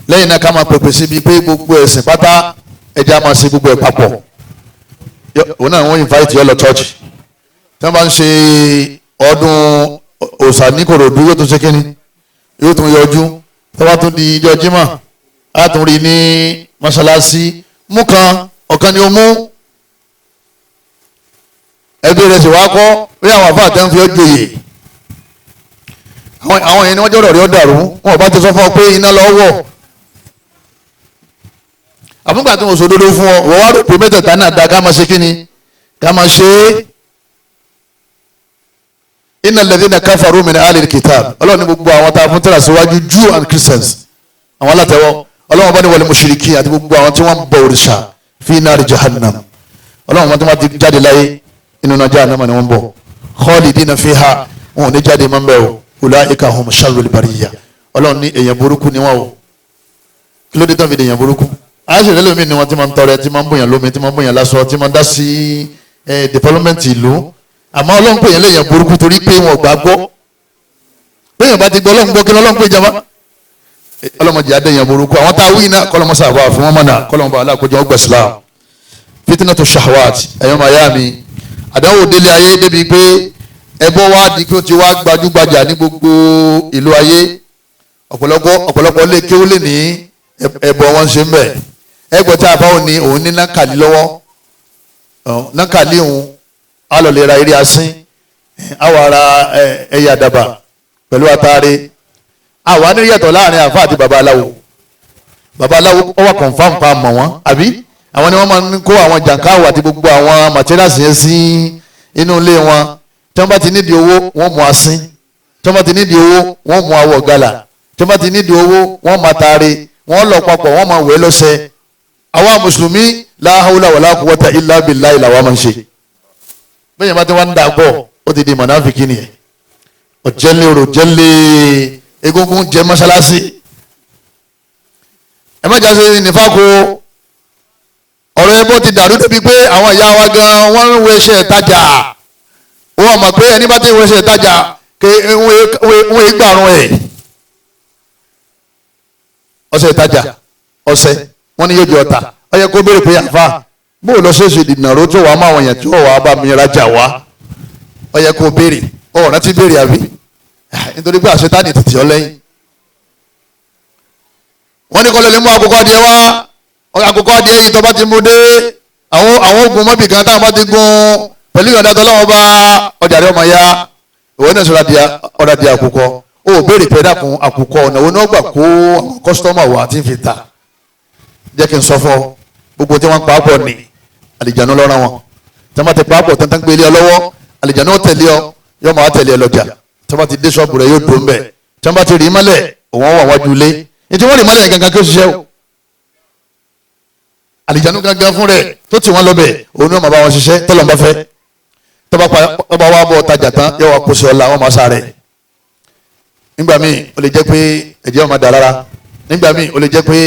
lẹ́yìn náà ká máa pèpè síbi pé gbogbo ẹ̀sìn pátá ẹja máa ṣe gbogbo ẹ̀ papọ̀ òun náà wọ́n invite yọ lọ church tí wọ́n bá ń ṣe ọdún òòṣà ní Kòròdú yóò tún ṣe kíni yóò tún yọjú tó bá tún di ijọ́ jímọ̀ á tún rí ní mọ́ṣáláṣí mú kan ọ̀kan ni ó mú ẹbí rẹ̀ sì wá kọ́ bí àwọn àfáà tẹ́ ń fi ọ́ joyè àwọn èèyàn ni wọ́n jọ́rọ̀ rí ọ́ dàrú wọn ò bá ti sọ fún ọ pé iná lọ wọ̀ àfúngbà tí mo sọ dodo fún ọ wọ́n wá rò pé mẹ́tẹ̀ẹ̀ta náà da ká máa ṣe kí ni ká máa ṣe é inna alladhina kafaru min ahlil kitab ọlọ́run ní gbogbo àwọn tá a fún tẹ́lá síwájú Jew and Christians àwọn alátẹ̀wọ́ ọlọ́run bá ní wal mushrikin àti gbogbo àwọn tí wọ́n ń bọ òrìṣà fi nari jahannam ọlọ́run wọn tí wọ́n ti jáde láyé inú náà jahannam ni wọ́n bọ̀ khalidina fiha wọn ò ní jáde máa ń bẹ̀ o ulaika hum sharrul bariyya ọlọ́run ní èèyàn burúkú ni wọ́n o kí ló dé tán fi èèyàn burúkú àṣírí lómi ni wọ́n ti máa ń tọrẹ tí máa ń bóyàn lómi tí máa ń bóyàn lásọ tí máa ń dá sí development ìlú àmọ́ ọlọ́run pè yẹn léèyàn burúkú torí pé wọn ò gbà gbọ́ péyàn bá ti gbọ́ ọlọ́run gbọ́ kí ọlọ́run pè jama ọlọ́mọdé adéyàn burúkú àwọn tá a wí náà kọ́lọ́mọsá àbá fún wọn mọ́nà kọ́lọ́mọba aláàkójọ ọgbà Islam fitinatu shahwat ẹ̀yọ́ mayami àdánwò délé ayé débi pé ẹbọ wa di pé ó ti wá gbajúgbajà ní gbogbo ìlú ayé ọ̀pọ̀lọpọ̀ lè kéwú lè ní ẹbọ wọn ṣe ń bẹ̀ ẹgbẹ́ tá a bá òun ní òun ní nákàlí lọ́wọ́ nákàlí òun alọ̀lẹ̀ ra eré asín àwọn ará ẹyẹ àdàbà pẹ̀lú àtàrí àwọn aníyàtọ̀ láàrin àfá àti babaláwo ó wà confam pa mọ̀ wọ́n àbí àwọn ni wọ́n máa ń kó àwọn jàǹkáwò àti gbogbo àwọn materials yẹn sí inú ilé wọn. tí wọ́n bá ti nídìí owó wọ́n mú asín, tí wọ́n bá ti nídìí owó wọ́n mú awọ gàlà, tí wọ́n bá ti nídìí owó wọ́n máa taare, wọ́n lọ papọ̀ wọ́n máa wẹ̀ lọ́sẹ̀. àwa mùsùlùmí la hawla wala quwwata illa billahi làwa máa ń ṣe. bẹ́ẹ̀ yẹn bá ti wá ń dà bọ̀ ó ti di mọ̀nàfíkì nìyẹn. ọ̀jẹ̀lẹ̀ orò jẹ́lẹ̀ egungun jẹ́ mọ́ṣáláṣí. ẹ má jáde nífàkó ọ̀rọ̀ ẹbọ ti dàrú débi pé àwọn ìyá wa gan wọ́n ń wẹṣẹ̀ ìtajà. wọ́n mọ̀ pé ẹni bá ti wẹṣẹ̀ ìtajà ké wọ́n gbàrún ẹ̀. ọṣẹ ìtajà ọṣẹ wọ́n ní yóò jẹ ọ̀tà ó yẹ kó béèrè pé àfa bóò lọ ṣèṣe ìdìnnàró tó wàá máa wọ̀nyẹn tí ó wàá bá mi rajà wá ó yẹ kó béèrè ọ̀rọ̀ ti béèrè àbí nítorí pé àṣetánì tètè ọ lẹ́yìn. wọ́n ní kọ́lẹ́ lè mú àkókò adìẹ wá àkókò adìẹ yìí tó bá ti mú dé àwọn ogun mọ́bì kan táwọn bá ti gun pẹ̀lú ìyọ̀dá tó lọ́wọ́ bá ọjà rẹ̀ ọmọ ya ìwọ náà sọ̀rọ̀ ọ̀rọ̀ adìẹ àkókò ó béèrè pé dákun àkókò ọ̀nà wo ni wọ́n gbà kó àwọn kọ́sítọ́mà wà tí ń fi ta. jẹ́ kí n sọ fún ọ gbogbo tí wọ́n pa á pọ̀ ní àlìjánu lọ́ra wọn tí wọ́n ti pa á pọ̀ tán gbé ilé ọ lọ́wọ́ àlìjánu ó tẹ̀lé ọ yóò máa tẹ̀lé ẹ lọ́jà tí wọ́n ti dé ṣọ́ọ̀bù rẹ̀ yóò dùn bẹ́ẹ̀ tí wọ́n bá ti rí mọ́lẹ̀ òun wà wájú ilé ní tí wọ́n rí mọ́lẹ̀ gangan kí ó ṣiṣẹ́ o àlìjánu gangan fún rẹ̀ tó tì wọ́n lọ́bẹ̀ òun ni wọ́n máa bá wọn ṣiṣẹ́ tọ́lọ̀ ń bá fẹ́ tọ́ba wa bọ̀ tajà tán yóò wá kóso ọ̀la wọn máa sáré nígbà míì ó lè jẹ́ pé ẹ̀jẹ̀ wọn máa dà rárá nígbà míì ó lè jẹ́ pé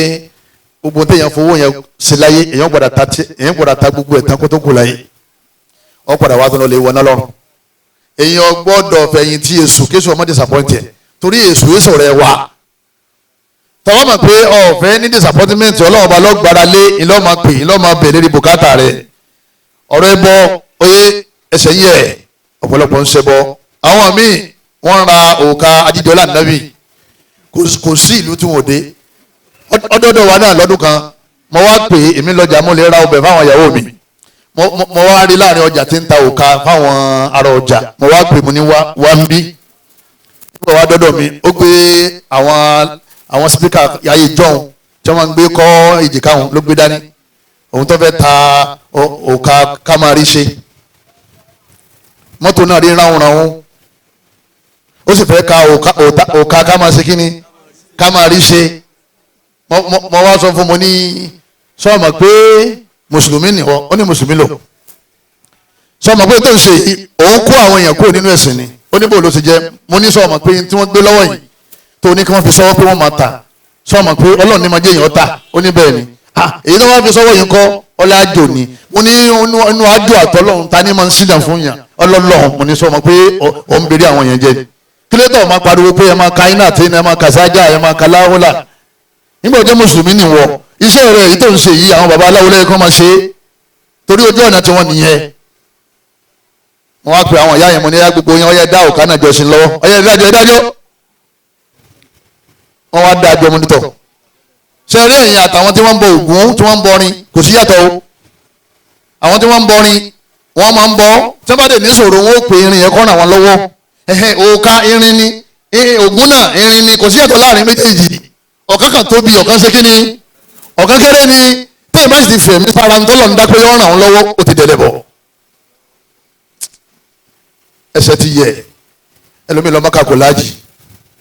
gbogbo téèyàn fowó yẹn ṣe láyé èèyàn gbọ́dọ̀ ta gbogbo ẹ̀ tán kó tó kù láyé ọ padà wá tó lọ lè wọná lọ́rùn èèyàn gbọ́dọ̀ fẹ̀yìn tí èṣù kéṣù ọmọ disappointed torí èṣù èṣù rẹ̀ wà tọ́wọ́ mọ̀ pé ọ̀fẹ́ ní disappointment ọlọ́run bá lọ́gbàrá lé ìlọ́mọ pè ìlọ́mọ bẹ̀rẹ̀ ní bùkátà rẹ̀ ọ̀rọ̀ ẹbọ oyè ẹsẹ̀ yẹ ọ̀pọ̀lọpọ̀ ń ṣẹbọ àwọn míì wọ́n ra òòka ajíjọlá nàbì kò sí ìlú tí wọ́n dé ọdọọdọ wa náà lọ́dún kan mo wá pè èmi lọ́jà mo lè ra ọbẹ̀ fáwọn ìyàwó mi mo wá rí láàrin ọjà tí ń ta òka fáwọn ará ọjà mo wá pè mo ní wá ń bí nígbà wá dọ́dọ̀ mi ó gbé àwọn spíkà ayé jọ̀hún tí wọ́n máa ń gbé kọ́ ìjìká òun ló gbé dání òun tó fẹ́ ta òka ká máa rí ṣe mọ́tò náà rí ráhùnráhùn ó sì fẹ́ ka òka ká máa ṣe kíni ká máa rí ṣe mo wá sọ fún mo ní sọ́ọ̀mọ̀ pé mùsùlùmí ni ó ní mùsùlùmí lò sọ́ọ̀mọ̀ pé tó ń ṣe òun kó àwọn èèyàn kúrò nínú ẹ̀sìn ni ó ní bò ló ti jẹ́ mo ní sọ́ọ̀mọ̀ pé tí wọ́n gbé lọ́wọ́ yìí tó ní kí wọ́n fi sọ́wọ́ pé wọ́n máa ta sọ́ọ̀mọ̀ pé ọlọ́run ní máa jẹ́ èèyàn ta ó ní bẹ́ẹ̀ ni èyí tó wọ́n fi sọ́wọ́ yìí kọ́ ọlá àjò ni mo ní inú àjò àtọ́lọ́run ta ni máa ń sídàn fún yàn ọlọ́lọ́run mo ní sọ́ọ̀mọ̀ pé òun béèrè àwọn èèyàn jẹ kílódé máa pariwo pé ẹ máa ka iná àti ẹ máa ka sájà ẹ máa ka láhùlà nígbà jẹ́ mùsùlùmí nìwọ iṣẹ́ rẹ̀ èyí tó ń ṣe yìí àwọn baba aláwo lẹ́yìn kan máa ṣe é torí ojú ọ̀nà tí wọ́n nìyẹn wọ́n wá pe àwọn ìyá yẹn mo ní ẹ̀yà gbogbo yẹn ọ̀yẹ́ dá òkà náà jọ sí lọ́wọ́ ọ̀yẹ́ ìdájọ́ wọ́n wá dá àjọ mọ́nítọ̀ ṣe rí ẹ̀yìn àtàwọn tí wọ́n ń bọ Ògún tí wọ́n ń bọrin kò sí yàtọ̀ o àwọn tí wọ́n ń bọrin wọ́n máa ń bọ tí wọ́n bá dé níṣòro wọn ó pe irin yẹn kọ́ ràn wọ́n lọ́wọ́ òkà irin ni Ògún náà irin ni kò sí yàtọ̀ láàrin méjèèjì ọ̀kan kan tóbi ọ̀kan ṣe kí ni ọ̀kan kéré ni tí ìbá sì ti fẹ̀mí sára ń tọ́lọ̀ ń dá pé ọ̀ràn òun lọ́wọ́ ó ti dẹ̀lẹ̀ bọ̀ ẹsẹ̀ ti yẹ ẹlòmíì lọ́mọ kakò láàjì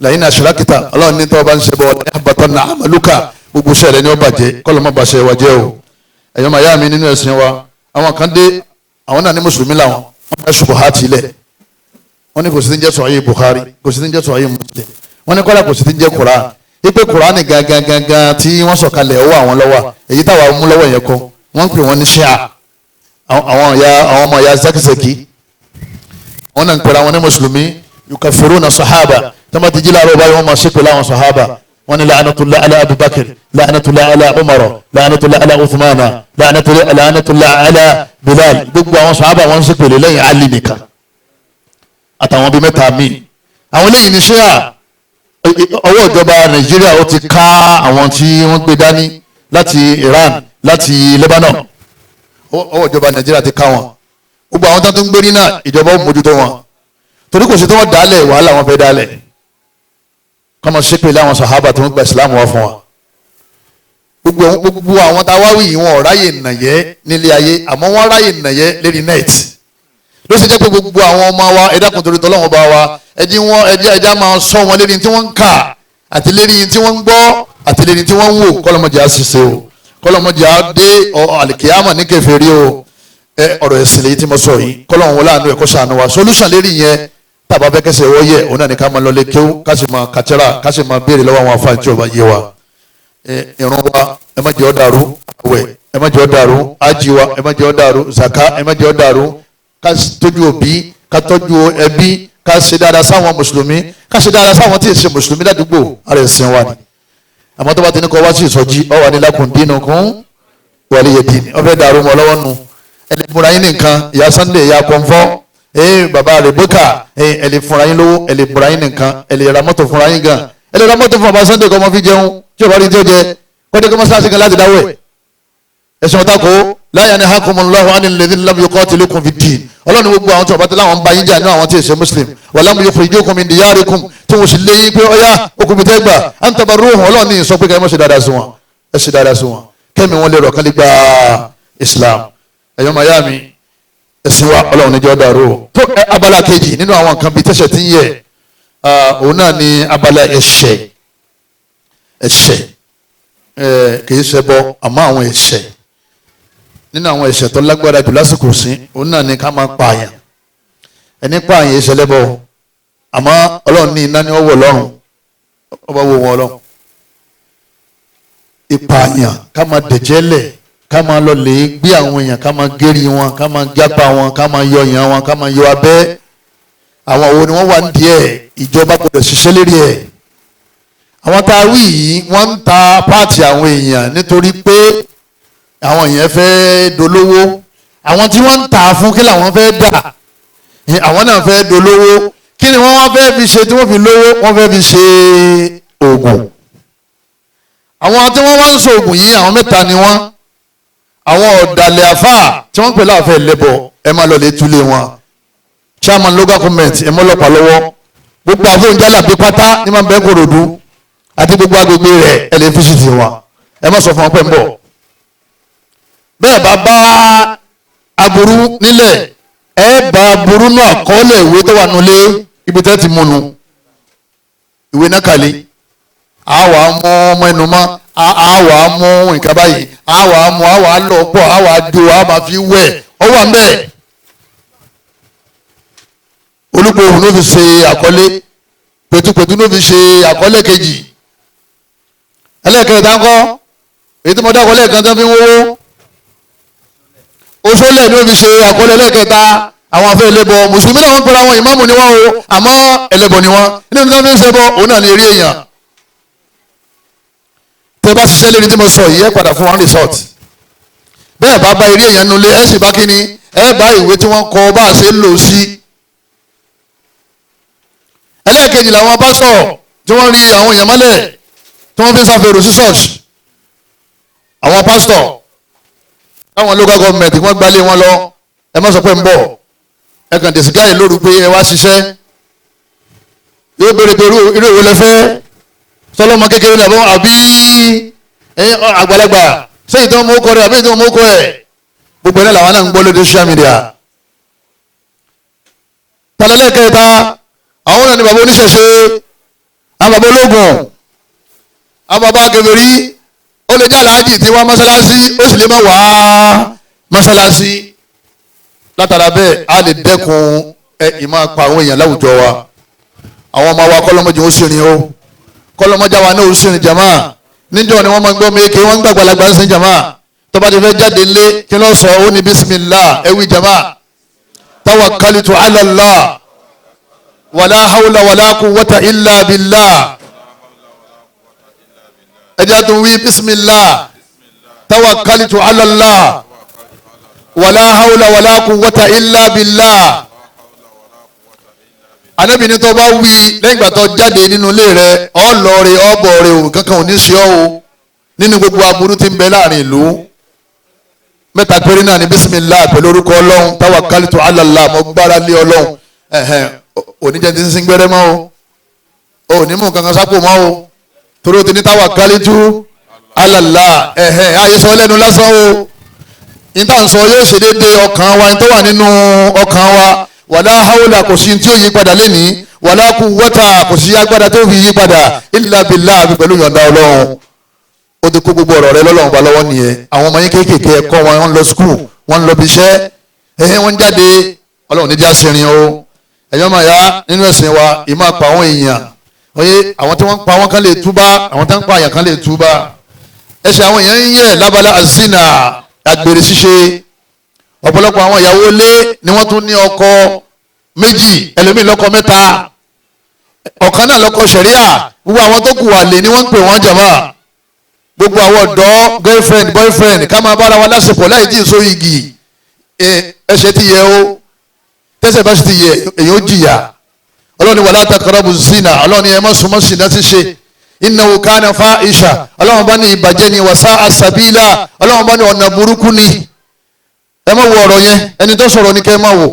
lẹ́yìn náà ṣìlákìtà ọlọ́run ní tọ́ bá ń ṣe bọ́ ní àbàtàn náà àmàlùkà gbogbo iṣẹ́ rẹ̀ ni ó bàjẹ́ kọ́lọ́mọ́ bá ṣe wa jẹ́ o ẹ̀yọ́ màá yá mi nínú ẹ̀sìn wa àwọn kan dé àwọn náà ní mùsùlùmí làwọn wọ́n fẹ́ ṣubú ha tilẹ̀ wọ́n ní kò sí ti ń jẹ́ Sahih Bukhari kò sí ti ń jẹ́ Sahih Muslim wọ́n ní kọ́lá kò sí ti ń jẹ́ Qur'an ipe Qur'ani gangan tí wọ́n sọ̀kalẹ̀ ọwọ́ àwọn lọ́wọ́ èyí táwa mú lọ́wọ́ yẹn kọ́ wọ́n ń pè wọ́n ní ṣíà àwọn ọmọ ìyá zákìsẹ̀kì wọ́n náà ń pèrè àwọn ní mùsùlùmí yukafiruna sahaba tí wọ́n ti jí láàárọ̀ báyìí wọ́n máa ṣépè láwọn sahaba wọ́n ní la'anatullah ala Abubakar la'anatullah ala Umar la'anatullah ala Uthmana la'anatullah ala Bilal gbogbo àwọn sahaba wọ́n ṣépè lẹ́yìn Ali nìkan àtàwọn bíi mẹ́ta míì àwọn lẹ́yìn ní ṣíà ọwọ́ ìjọba Nàìjíríà ó ti ká àwọn tí wọ́n gbé dání láti Iran láti Lebanon ọwọ́ ìjọba Nàìjíríà ti ká wọn gbogbo àwọn tó ń gbérí náà ìjọba ó mójútó wọn torí kò sí tó wọ́n dálẹ̀ wàhálà wọn fẹ́ dálẹ̀ kọ́mọ ṣépè láwọn sàhábà tó ń gba ìsìlámù wá fún wa gbogbo àwọn tá a wá wí yìí wọn ò ráyè nàyẹ́ nílé ayé àmọ́ wọ́n ráyè nàyẹ́ lérí nẹ́ẹ̀tì ló ṣe jẹ́ pé gbogbo àwọn ọmọ wa ẹ dákun torí tọ́lọ́wọ́n bá wa ẹja máa sọ wọn lérí tí wọ́n ń kà àti lérí tí wọ́n ń gbọ́ àti lérí tí wọ́n ń wò kọ́lọ́mọdé á ṣiṣẹ́ o kọ́lọ́mọdé á dé àlìkìyàmọ̀ ní kèfèrí o ọ̀rọ̀ ẹ̀sìn lèyí tí mo sọ yìí kọ́lọ́hún wọlé àánú ẹ̀kọ́ sànù wa solution lérí yẹn tàbá fẹ́ kẹsẹ̀ wọ́ yẹ òun náà ní ká máa lọ lé kéwú ká sì máa kàtẹ́rà ká sì máa béèrè lọ́wọ́ àwọn afáàní tí ó bá yé wa ìrun wa ẹ má jẹ́ ó dàrú àwẹ̀ ẹ má jẹ́ ó dàrú ájì wa ẹ má jẹ́ ó dàrú zaka ẹ má jẹ́ ó dàrú ká tọ́jú òbí ká tọ́jú ẹbí ká ṣe dáadáa sáwọn mùsùlùmí ká ṣe dáadáa sáwọn tí ì ṣe mùsùlùmí ládùúgbò ara ẹ̀sìn wa ni àmọ́ tó bá ti ní kọ́ wá sí ìsọjí ọ wà ní lakum dinukum waliya din ọ fẹ́ dàrú mọ́ lọ́wọ́ nù ẹni múra yín nìkan ìyá Sunday ìyá kọ́ńfọ́ bàbá Rebecca ẹni fúnra yín lówó ẹni múra yín nìkan ẹni ra mọ́tò fúnra yín gan ẹni ra mọ́tò fún bàbá Sunday kọ́ ọmọ fi jẹun tí o bá rí tí o jẹ kọ́dé kọ́ mọ́sáàsì kan láti dáwọ́ ẹ̀sìn ọ̀tá kó la yanhakumullahu anil ladhina lam yuqatilukum fid din ọlọ́run gbogbo àwọn tí wọ́n bá tẹ́lẹ̀ àwọn ń bá yín jà ní àwọn tí ì ṣe muslim wa lam yukhrijukum min diyarikum tí wọ́n sì lé yín pé ọ̀yá okùnfin tẹ́ gbà an tabarruhum ọlọ́run ní sọ pé kẹ́ ẹ mọ̀ ṣe dáadáa sí wọn ẹ ṣe dáadáa sí wọn kẹ́mi wọn lè rọ̀ kán lè gba Islam ẹ̀yọ́ mayami ẹ̀sìn wa ọlọ́run níjọ́ dàrú tó abala kejì nínú àwọn nǹkan bíi tẹ́sẹ̀ tí ń yẹ òun náà ní abala ẹ̀ṣẹ̀ kìí ṣe bọ àmọ́ àwọn ẹ̀ṣẹ̀ nínú àwọn ẹ̀ṣẹ̀ tó lágbára jù lásìkò sí òun náà ní ká máa pààyàn ẹni pààyàn ẹ̀ṣẹ̀ lẹ́bọ àmọ́ ọlọ́run ní iná ní ọwọ́ ọlọ́run ọba wo wọn ọlọ́run ìpààyàn ká máa dẹ̀jẹ́lẹ̀ ká máa lọ lè gbé àwọn èèyàn ká máa gérí wọn ká máa jápa wọn ká máa yọ ìyàn wọn ká máa yọ abẹ́ àwọn wo ni wọ́n wà nídìí ẹ̀ ìjọba gbọdọ̀ ṣiṣẹ́ lérí ẹ̀ àwọn tá a wí yìí wọ́n ń ta páàtì àwọn èèyàn nítorí pé àwọn èèyàn fẹ́ dolówó àwọn tí wọ́n ń ta fún kí làwọn fẹ́ dà àwọn náà fẹ́ dolówó kí ni wọ́n wá fẹ́ fi ṣe tí wọ́n fi lówó wọ́n fẹ́ fi ṣe oògùn àwọn tí wọ́n wá ń ṣe oògùn yìí àwọn mẹ́ta ni wọ́n àwọn ọ̀dàlẹ̀ àfáà tí wọ́n pè láàfẹ́ lẹ́bọ̀ ẹ máa lọ lè túlé wọn chairman local government ẹ mọ́ ọlọ́pàá lọ́wọ́ gbogbo àfọ̀njálà bí pátá ní máa ń bẹ́ Kòròdú àti gbogbo agbègbè rẹ̀ ẹ lè fíṣítì wọn ẹ má sọ fún wọn pé ń bọ̀ bẹ́ẹ̀ bá bá aburú nílẹ̀ ẹ bá aburú náà kọ́lẹ̀ ìwé tó wà nulẹ̀ ibi tẹ́ ti múnu ìwé náà kàlẹ́ àwa mú ọmọ ẹnu mọ́ àwa mú nǹkan báyìí àwa lọ pọ̀ àwa do àwa fi wẹ̀ ọwọ́ ń bẹ̀ olùgbòhùn ló fi ṣe àkọlé pẹ̀tùpẹ̀tù ló fi ṣe àkọlé kejì ẹlẹ́ẹ̀kẹta ńkọ́ èyí tí mo dákọ̀ lẹ́ẹ̀kan tó fi ń wówó oṣoolẹ̀ ló fi ṣe àkọlé ẹlẹ́ẹ̀kẹta àwọn afẹ́ ẹlẹ́bọ mùsùlùmí náà wọ́n pẹ̀lú àwọn ìmáàmù ni wọ́n o àmọ́ ẹlẹ́bọ ni wọ́n nínú tó fi ń ṣẹbọ òun náà ní eré èèyàn tẹ́ bá ṣiṣẹ́ lórí tí mo sọ yìí ẹ padà fún one resort bẹ́ẹ̀ bá eré èèyàn nulẹ̀ ẹ sì bá kíni ẹ bá ìwé tí wọ́n kọ bá ṣe lò sí ẹlẹ́ẹ̀kejì làwọn pásítọ̀ tí wọ́n rí àwọn èèyàn mọ́lẹ̀ tí wọ́n fi ń ṣàfihàn sí ṣọ́ọ̀ṣì àwọn pásítọ̀ táwọn local government wọ́n gbalé wọn lọ ẹ má sọ pé ń bọ̀ ẹ kàn dèsí gáyé lóru pé ẹ wá ṣiṣẹ́ yóò béèrè pé irú ìwé lẹ́fẹ́ sọlọ́mọ kékeré ní àbọ̀ àbí àgbàlagbà sẹ́yìn tí wọ́n mú kọ́ rẹ̀ àbí tí wọ́n mú kọ́ ẹ̀ gbogbo ẹ̀ làwọn náà ń gbọ́ lórí social media tàlẹ́lẹ́kẹta àwọn náà ni bàbá oníṣẹ̀ṣe àwọn bàbá ológun àwọn bàbá kèfèrí ó lè jẹ́ aláàjì tí wọ́n mọ́sálásí ó sì lè má wá mọ́sálásí látara bẹ́ẹ̀ a lè dẹ́kun ìmọ̀ pa àwọn èèyàn láwùjọ wa àwọn ọmọ wa kọ́lọ́mọdé ó sìnrìn o kọ́lọ́mọdé wa náà ó sìnrìn jama níjọ́ ni wọ́n máa gbọ́ méèké wọ́n ń gbàgbàlagbà ń sin jama tó bá ti fẹ́ jáde lé kí ló sọ ó ní bismillah ẹwì jama tawakkalitu ala Allah wàlá hawla wàlá quwwata illa billah ẹjá tó wí bismillah tawakkalitu ala Allah wàlá hawla wàlá quwwata illa billah Ànábì ní tó bá wí lẹ́yìn ìgbà tó jáde nínú ilé rẹ̀ ọlọ́ọ̀rẹ́ ọ̀bọ̀ọ̀rẹ́ òun kankan ò ní sí ọ́ o nínú gbogbo aburú tí ń bẹ láàrin ìlú mẹ́ta péré náà ní bismillah pẹ̀lú orúkọ ọlọ́run tawakkalitu ala Allah mo gbára lé ọlọ́run oníjẹ́ ti ń sin gbẹ́rẹ́ mọ́ o onímọ̀ kankan sápò mọ́ o torí o ti ní tawakkalitu alàlá ayé sọ lẹ́nu lásán o níta ń sọ yóò ṣe déédéé ọkàn wa ní tó wà nínú ọkàn wa wàlá haúlà kò sí tí ó yí padà lẹ́nìí wàlá quwwata kò sí agbára tó fi yí padà illa billah àbí pẹ̀lú yọ̀ǹda ọlọ́run ó ti kó gbogbo ọ̀rọ̀ rẹ lọ́lọ́run bá lọ́wọ́ nìyẹn àwọn ọmọ yín kéékèèké ẹ̀kọ́ wọn wọ́n lọ skul wọ́n lọ bíṣẹ́ wọ́n jáde ọlọ́run níjà sẹ́rin o ẹ̀yọ́ máa yá nínú ẹ̀sìn wa ìmọ̀ pa àwọn èèyàn oye àwọn tí wọ́n ń pa wọ́n kan lè túbá àwọn tí wọ́n ń pa àyàn kan lè túbá ẹ̀sìn àwọn èèyàn ń yẹ lábala azina àgbèrè ṣíṣe ọ̀pọ̀lọpọ̀ àwọn ìyàwó ilé ni wọ́n tún ní ọkọ méjì ẹlòmíì lọ́kọ mẹ́ta ọ̀kan náà lọ́kọ ṣẹ̀ríà gbogbo àwọn tó kù àlè ni wọ́n ń pè wọ́n jàmá gbogbo àwọn ọ̀dọ́ girlfriend boyfriend ká máa bára wa lásìkò láì tí ì so igi ẹsẹ̀ ti yẹ o tẹ́sẹ̀ bá sì ti yẹ èyí ó jìyà ọlọ́ni wala taqrabu zina ọlọ́ni ẹ má súnmọ́ sínú ti ṣe innahu kana fahisha ọlọ́run bá ní ìbàjẹ́ ni wa sa'a sabila ọlọ́run bá ní ọ̀nà burúkú ni ẹ má wo ọ̀rọ̀ yẹn ẹni tó sọ̀rọ̀ ní kẹ́ ẹ má wò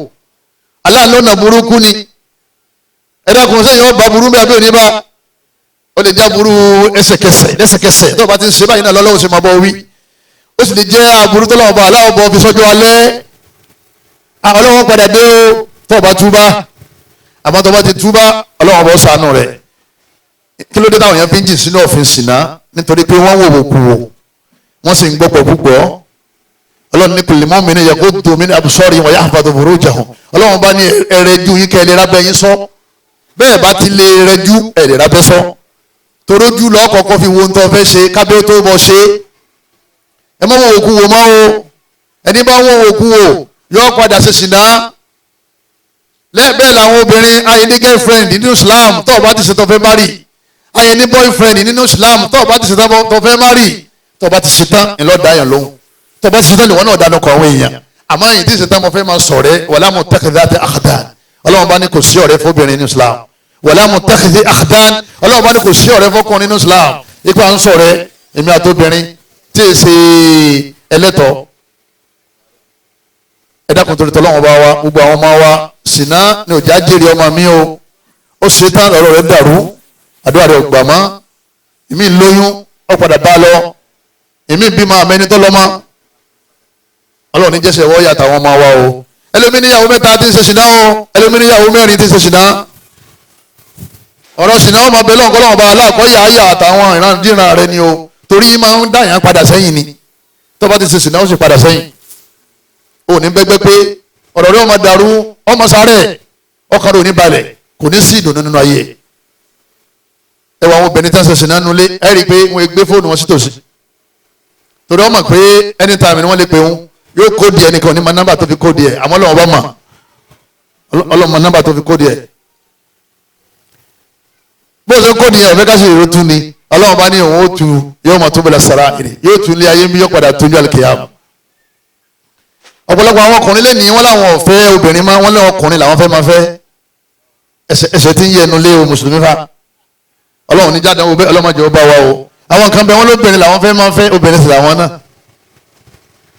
aláàlọ́ ọ̀nà burúkú ni ẹ dákun sẹ́yìn ọba burú bí abẹ́ òní bá ó lè já burú lẹ́sẹ̀kẹsẹ̀ tó bá ti ń ṣe báyìí náà lọ́lọ́wọ́ ṣe máa bọ́ wí ó sì lè jẹ́ aburú tó lọ́wọ́ bá aláwọ̀ bọ́ fi sọ́jọ́ alẹ́ ọlọ́wọ́ padà dé o tó bá túbá àmọ́ tó bá ti túbá ọlọ́wọ́ bọ́ ṣàánú rẹ̀ kí ló dé táwọn èèyàn fi ń jìn sínú òfin ṣìnà nítorí pé wọ́n wò kú wò wọ́n sì ń gbọ́ pọ̀ púpọ̀ ọlọ́run ní kulli mu'minin yaghuddu min absarihim wa yahfazu furujahum ọlọ́run bá ní ẹrẹ́jú yín kẹ́ ẹ lè rábẹ́ yín sọ bẹ́ẹ̀ bá ti lè rẹ́jú ẹ̀ lè rábẹ́ sọ torójú lọ́kọ̀ọ́kọ́ fi wo ń tọ́ fẹ́ ṣe kábẹ́ tó bọ́ ṣe ẹ má wò kú wò má o ẹni bá wò kú wò yóò padà ṣe ṣìnà lẹ́ẹ̀bẹ́ẹ̀ làwọn obìnrin ayé ní girlfriend nínú Islam tó bá ti ṣe tó fẹ́ marry ayé ní boyfriend nínú Islam tó bá ti ṣe tó fẹ́ marry tó bá ti ṣe tán ńlọ́dà yàn lóhùn tó bá ti ṣe tán lè wọ́n náà dáná kọ àwọn èèyàn àmọ́ èyí tí ṣe tán mo fẹ́ máa sọ̀rẹ́ wala muttakhidhati akhdan ọlọ́run bá ní kò sí ọ̀rẹ́ fóbìnrin nínú Islam wala muttakhidhati akhdan ọlọ́run bá ní kò sí ọ̀rẹ́ fọ́kùnrin nínú Islam ipa ń sọ̀rẹ́ èmi àtobìnrin tí ì ṣe ẹlẹ́tọ̀ọ́ ẹ̀dàkùn torí tọ́lọ́wọ́n bá wa gbogbo àwọn ọmọ wa ṣìnà ní òjá jèrè ọmọ mi o ó ṣe tán ọ̀rọ̀ rẹ̀ dàrú àdúrà rẹ̀ gbà mọ́ èmi lóyún ó padà bá lọ èmi bímọ àmẹ́ni tó lọ́mọ ọlọ́run ní jẹ́sẹ̀ wọ́ yàtọ̀ àwọn ọmọ wa o ẹlòmí níyàwó mẹ́ta tí ń ṣe ṣìnà o ẹlòmí níyàwó mẹ́rin tí ń ṣe ṣìnà ọ̀rọ̀ ṣìnà ọmọ bẹ́ẹ̀ lọ́nkọ́ lọ́wọ́ bá aláàkọ́yà ayà àtàwọn ìrandíran rẹ ni o torí máa ń dáyàn padà sẹ́yìn ni tó bá ti ṣe ṣìnà ó sì padà sẹ́yìn ò ní bẹ́gbẹ́ pé ọ̀rọ̀ rẹ ọmọ dàrú ọmọ sáré ọkàn rẹ ò ní balẹ̀ kò ní sí ìdùnnú nínú ayé ẹ wọ àwọn obìnrin tí wọ́n ṣe ṣìnà nulẹ̀ ẹ rí i pé wọ́n gbé fóònù wọn sí tòsí torí wọ́n mọ̀ pé anytime ni wọ́n lè pè wọ́n yóò kóòdì ẹ̀ nìkan ní ma nọ́mbà tó fi kóòdì ẹ̀ àmọ́ ọlọ́wọ́ bá mọ̀ ọlọ́mọ nọ́mbà tó fi kóòdì ẹ̀ bó ṣe kóòdì ẹ̀ ọ̀fẹ́ káṣí ìró tún ni ọlọ́wọ́ bá ní òun ó tu yóò mọ̀ tó bẹ̀rẹ̀ sara èrè yóò tún lé ayé mi yóò padà tún ní àlùkìyámà ọ̀pọ̀lọpọ̀ àwọn ọkùnrin lẹ́nìí wọ́n láwọn ọ̀fẹ́ obìnrin máa wọ́n lé ọkùnrin làwọn fẹ́ máa fẹ́ ẹsẹ̀ tí ń yẹnu lé o mùsùlùmí fa ọlọ́run ní jáde ọlọ́mọdé ó bá wa o àwọn kan bẹ wọ́n lóbìnrin làwọn fẹ́ máa fẹ́ obìnrin sì làwọn náà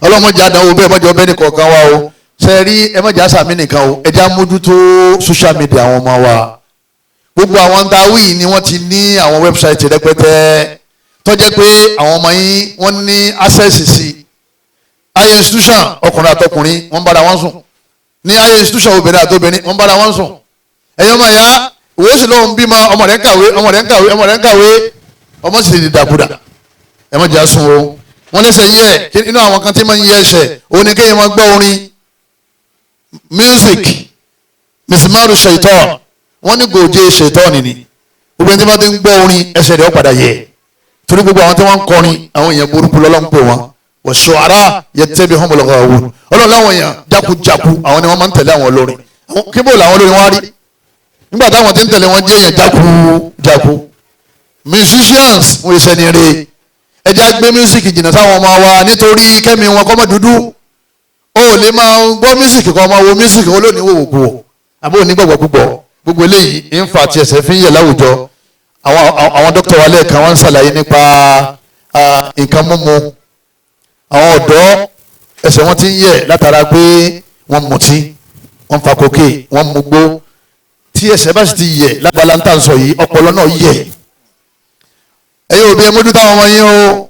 ọlọ́mọdé àdánwò bẹ́ẹ̀ mọ́jọ bẹ́ẹ̀ nìkan kan wa o ṣe rí ẹ mọ́jà àṣàmì nìkan o ẹ já mójútó social media àwọn ọmọ wa gbogbo àwọn ń ta wíì ni wọ́n ti ní àwọn wẹ́bsáìtì rẹpẹtẹ tó jẹ́ pé àwọn ọmọ yín wọ́n ní access sí ayé institution ọkùnrin àtọkùnrin wọ́n bára wọn sùn ní ayé institution obìnrin àtobìnrin wọ́n bára wọn sùn ẹ̀yọ́ máa yá ìwé sì lóun bímọ ọmọ rẹ̀ ń kàwé ọmọ rẹ̀ ń kàwé ọmọ rẹ̀ ń kàwé ọmọ sì lè dàkúdà ẹ má jà sùn o wọ́n lẹ́sẹ̀ yẹ inú àwọn kan tí máa ń yẹ ẹsẹ̀ òun ni kéèyàn máa gbọ́ orin music misimaru shaitan wọ́n ní gòjé shaitan nìní gbogbo ẹni tí wọ́n ti ń gbọ́ orin ẹsẹ̀ rẹ̀ ó padà yẹ torí gbogbo àwọn tí wọ́n ń kọrin àwọn èèyàn burúkú lọ́lọ́n pè wọ́n was-shu'ara yattabi'uhumul ghawun ọlọ́run láwọn èèyàn jákujáku àwọn ni wọ́n máa ń tẹ̀lé àwọn olórin kíbò làwọn olórin wá rí nígbà táwọn tí ń tẹ̀lé wọn jẹ́ èèyàn jákujáku musicians wọ́n ṣe ní rè ẹja gbé mísíkì jìnnà sáwọn ọmọ wa nítorí kẹ́mi wọn kọ́mọ dúdú ó lè máa gbọ́ mísíkì kan máa wo mísíkì olóòní wò wò kú àbó onígbàgbọ́ púpọ̀ gbogbo eléyìí ń fa àti ẹsẹ̀ fi ń yẹ láwùjọ àwọn dókítà wa lẹ́ẹ̀kan wọ́n ń ṣàlàyé nípa nǹkan mímu àwọn ọ̀dọ́ ẹsẹ̀ wọn ti ń yẹ látara pé wọ́n mutí wọ́n fa kókè wọ́n mugbó tí ẹsẹ̀ bá sì ti yẹ lábala ń tà ń sọ yìí ọpọlọ náà yẹ ẹ̀yin òbí ẹ mójútó àwọn ọmọ yín o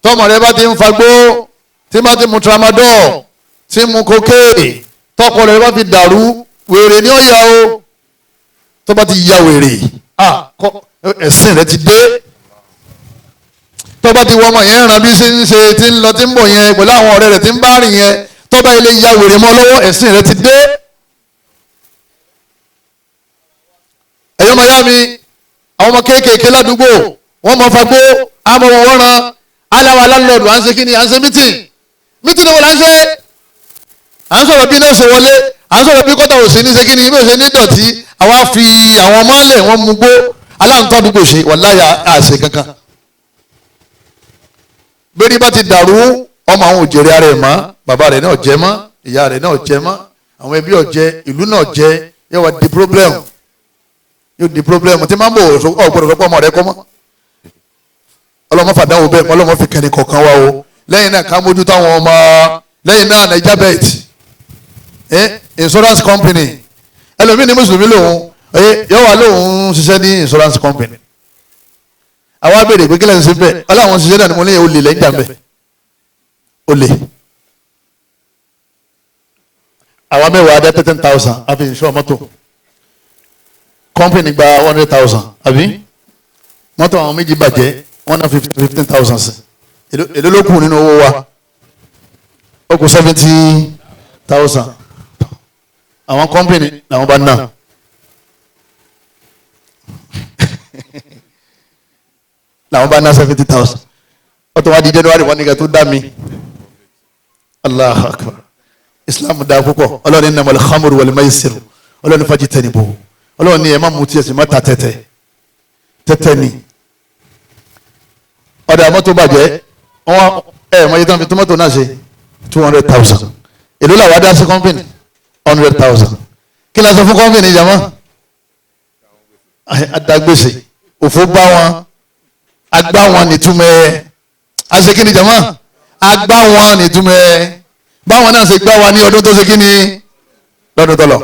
tọ́mọ rẹ bá ti ń fagbó tí bá ti mu tramadol tí mu kokéè tọ́kọ rẹ bá fi dàrú wèrè ní ọ̀yà o tó bá ti ya wèrè ẹ̀sìn rẹ ti dé tó bá ti wọ ọmọ yẹn ràn bí ṣe ń ṣe tí ń lọ tí ń bọ̀ yẹn pẹ̀lú àwọn ọ̀rẹ́ rẹ̀ tí ń bá rìn yẹn tó bá ilé ya wèrè mọ́ lọ́wọ́ ẹ̀sìn rẹ ti dé. ẹ̀yọ́ màyá mi àwọn ọmọ kéékèèké ládùúgbò wọ́n mọ̀ fagbó àmọ́ wọn ràn aláwa lálọ́ọ̀dù à ń ṣe kí ni à ń ṣe mítìn wo là ń ṣe à ń sọ̀rọ̀ bí náà ṣe wọlé à ń sọ̀rọ̀ bí kọ́tà òsì ní ṣe kí ni ibẹ̀ ṣe ní dọ̀tí àwa fi àwọn ọmọ alẹ̀ wọn mú gbó aláǹtọ́ àdúgbò ṣe wàláyà àṣẹ kankan bẹ́ẹ̀ni bá ti dàrú ọmọ àwọn òjèrè ara ẹ̀ mọ́ bàbá rẹ̀ náà jẹ́ mọ́ ìyá rẹ̀ náà jẹ́ mọ́ àwọn ẹbí ọ̀jẹ́ ìlú náà jẹ́ yóò wá di problem tí máa ń bọ̀ ọ̀gbọ̀dọ̀ sọ́pọ̀ ọmọ rẹ̀ kọ́ mọ́ ọlọ́mọ fàdáwò bẹ́ẹ̀ ọlọ́mọ fi kẹ́ni kọ̀ọ̀kan wá o lẹ́yìn náà ká mójú táwọn ọmọ lẹ́yìn náà naija bet insurance company ẹlòmíì ní mùsùlùmí lòun yóò wá lòun ṣiṣẹ́ ní insurance company àwa béèrè pé kílẹ̀ ń ṣe bẹ́ẹ̀ ọlọ́run ṣiṣẹ́ náà ni mo ní olè lẹ́yìn jà bẹ́ẹ̀ olè àwa mẹ́wàá dá 10,000 àfi ìṣọ́ mọ́tò company gba 100,000 àbí mọ́tò àwọn méjì bàjẹ́ wọ́n ná 15,000 sí èló ló kù nínú owó wa ó kù 70,000 àwọn company làwọn bá ná làwọn bá ná 70,000 ó tó wá di January 1 nígbà tó dá mi Allahu Akbar Islam dá púpọ̀ ọlọ́run innamal khamru wal maisir ọlọ́run fajtanibu ọlọ́run ní ẹ̀ má mutí ẹ̀sìn má ta tẹ́tẹ́ ni ọ̀dà mọ́tò bàjẹ́ wọ́n mọ̀ yìí tán fi tómọ́tò náà ṣe 200,000 èló làwọn adá sí company 100,000 kí la sọ fún company jama adágbèsè òfò bá wọn agbá wọn nìtúmẹ̀ àṣekínni jama agbá wọn nìtúmẹ̀ báwọn náà ṣe gbá wa ní ọdún tó ṣe kíni lọ́dún tó lọ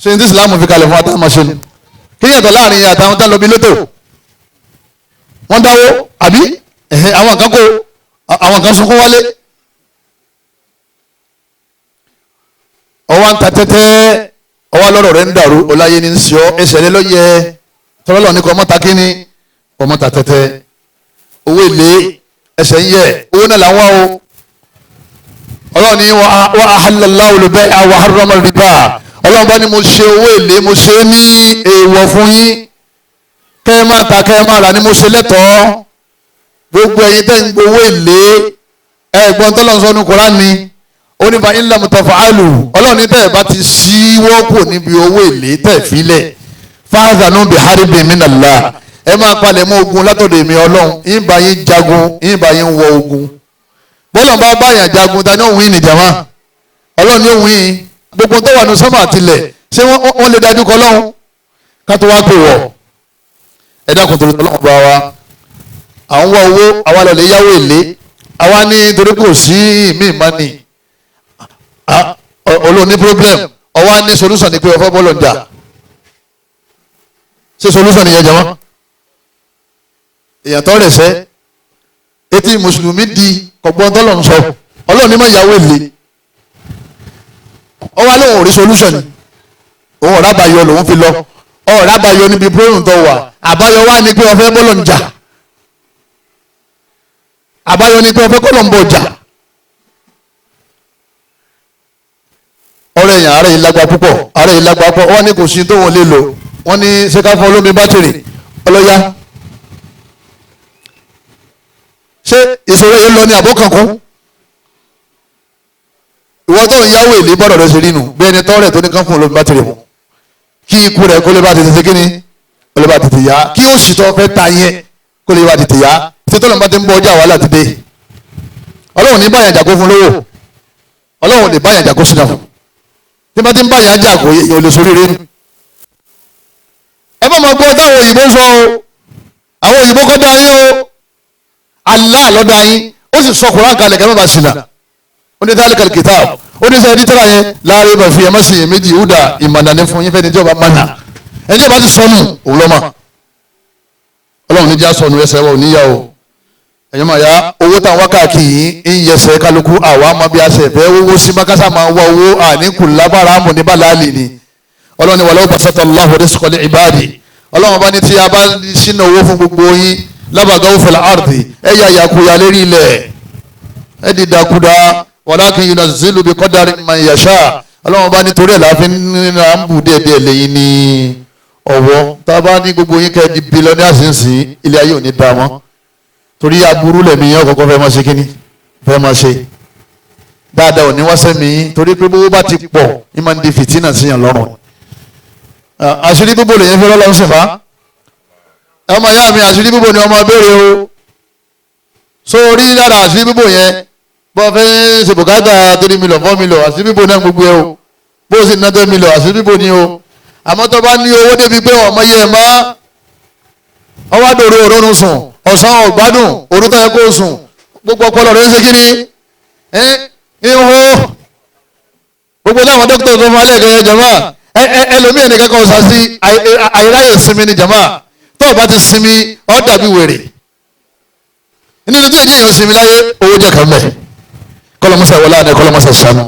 ṣe ní tí Islam fi kalẹ̀ fún àtàwọn ṣe kí yàtọ̀ láàrin àtàwọn tá lọ bí lótò wọ́n dáwó àbí àwọn kan kó àwọn kan sunkún wálé ọwọ́ ń ta tẹ́tẹ́ ọwọ́ lọ́rọ̀ rẹ̀ ń dàrú ọláyé ní sọ ẹsẹ̀ lé lọ́yẹ tọ́lọ́lọ́ ní kọ́ ọmọta kíní ọmọta tẹ́tẹ́ owó èlé ẹsẹ̀ ń yẹ owó náà làwọn o ọlọ́run ní wa ahallallahu al-bay'a wa harrama al-riba ọlọ́run bá ní mo ṣe owó èlé mo ṣe ní èèwọ̀ fún yín kẹ́ ẹ máa ta kẹ́ ẹ máa rà ní mo ṣe lẹ́tọ̀ọ́ gbogbo ẹ̀yin tẹ́ ń gbowó èlé ẹ̀gbọ́n tọ́lọ́run sọ́nu Kùránì ó ní fa in lam taf'alu ọlọ́run ní tẹ́ ẹ bá ti ṣíwọ́ kù níbi owó èlé tẹ́ filẹ̀ fa'adhanu biharbin minallah ẹ máa palẹ̀ mọ́ ogun látọ̀dọ̀ èmi ọlọ́run yín bá yín jagun yín bá yín wọ ogun bọ́lọ̀ bá báyàn jagun ta ní òun yìí nìjàmá ọlọ́run ní òun yìí gbogbo tó wà ní sọ́mà àtìlẹ̀ ṣé wọ́n lè dájú kọ́ lọ́hún ká tó wá pè wọ̀ ẹ dákun torí ọlọ́run bá wa àwọn wá owó àwa lọ lè yáwó èlé àwa ní torí kò sí ìmí ìmánì olóò ní problem ọwọ́ ní solution ni pé ọ̀fọ́ bọ́ọ̀lù ń jà ṣé solution nìyẹn jẹ́ wọ́n èèyàn tó rẹ̀ sẹ́ etí mùsùlùmí di ọgbọ́n tọ́lọ̀ ń sọ ọlọ́run ní mọ̀ ìyàwó èlé ọwọ́ alóhùn orí solution ni òun ọ̀rá àbáyọ lòun fi lọ ọ̀rá àbáyọ níbi problem tó wà àbáyọ wá ní pé ọ̀fẹ́ bọ́ọ̀lù ń jà àbáyọ ní pé ọ̀fẹ́ kọ́lọ̀ ń bọ̀ jà ọ̀rẹ́ yẹn ààrẹ ìlágbá púpọ̀ ààrẹ ìlágbá púpọ̀ wọ́n ní kò sí tó wọn lè lò wọ́n ní ṣé ká fún olómi bátìrì ọlọ́yà ṣé ìṣòro yìí lọ ní àbókankún ìwọ tó ń yáwó èlé bọ́dọ̀ rẹ ṣe rí nù bí ẹni tọ́rẹ̀ tó ní kán fún olómi bátìrì mu kí ikú rẹ kó lè bá tètè kíni kó lè bá tètè yá kí ó sì tọ́ fẹ́ ta yẹn kó lè bá tètè yá tí tó lè bá ti ń bọ́ ọjà wàhálà ti dé ọlọ́run ní báyàn jàkó fún lówó ọlọ́run ní báyàn jàkó sínú fún tí bá ti ń báyàn jà kó yẹ olè sórí rẹ nù ẹ bá máa gbọ́ táwọn òyìnbó sọ o àwọn òyìnbó kọ́ dá yín o Allah lọ́dọ̀ yín ó sì sọ Kùránì kalẹ̀ kẹ́ mẹ́bàá sílá ó ní dhalikal kitab ó ní sẹ́yìn tíra yẹn la rayba fihi ẹ̀mọ́ sí méjì ìhúdà ìmọ̀nàní fún yín fẹ́ni tí ọba mọ̀nà ẹni tí ọba ti sọnù òun lọ́mọ ọlọ́run ní já sọnù ẹsẹ̀ wọ níyà o ẹ̀yọ́ màá ya owó táwọn wákàtí yìí ń yẹsẹ̀ kálukú àwa máa bí a ṣe fẹ́ owó sí makasa máa wá owó àníkù lábára mọ̀ ní bàlálì ni ọlọ́ni wàlá basata Allahu rizqa li ibadi ọlọ́wọ́n bá ní tí a bá sínú owó fún gbogbo yín labagaw fil ardi ẹ̀yà yakuya lérí ilẹ̀ ẹ̀ di dakuda walakin yunazzilu bi qadari man yasha ọlọ́wọ́n bá nítorí ẹ̀ láàfin nínú àmbù díẹ̀díẹ̀ lẹ́yìn ní ọ̀wọ́ tá a bá ní gbogbo yín kẹ́ẹ̀dì bílíọ̀nù àṣìṣe ilé ayé ò ní dá mọ́ torí aburú lẹ̀mí yẹn ọ̀kọ̀ọ̀kan fẹ́ máa ṣe kíní fẹ́ máa ṣe dáadáa ò ní wá sẹ́mi torí pé bó bá ti pọ̀ ní máa ń di fìtínà síyàn lọ́rùn àṣírí bíbò lèyẹn fẹ́ lọ́lọ́ sèfá ọmọ ìyá mi àṣírí bíbò ni ọmọ béèrè o sórí dára àṣírí bíbò yẹn bọ́ fẹ́ ṣe bùkátà 3 mílíọ̀n 4 mílíọ̀n àṣírí bíbò náà gbogbo ẹ o bó sì ná 10 mílíọ̀n àṣírí bíbò ni o àmọ́ tó bá ní owó débi pé ọmọ yẹ má ọwọ́ àdòrò òrónú sùn ọ̀sán ọ̀gbádùn òrùtọ́ yẹ kó sùn gbogbo ọpọlọ rẹ̀ ń ṣe kíni ihò gbogbo táwọn dókítà tó fún alẹ́ ìkẹyẹ jama ẹlòmíì nìkan kan ọ̀sán sí àìráyè sinmi ni jama tó o bá ti sinmi ọ́ dàbí wèrè nínú tí èyí yóò sinmi láyé owó jẹ́ kan bẹ́ẹ̀ kọlọmọsà wọlé àná kọlọmọsà sànù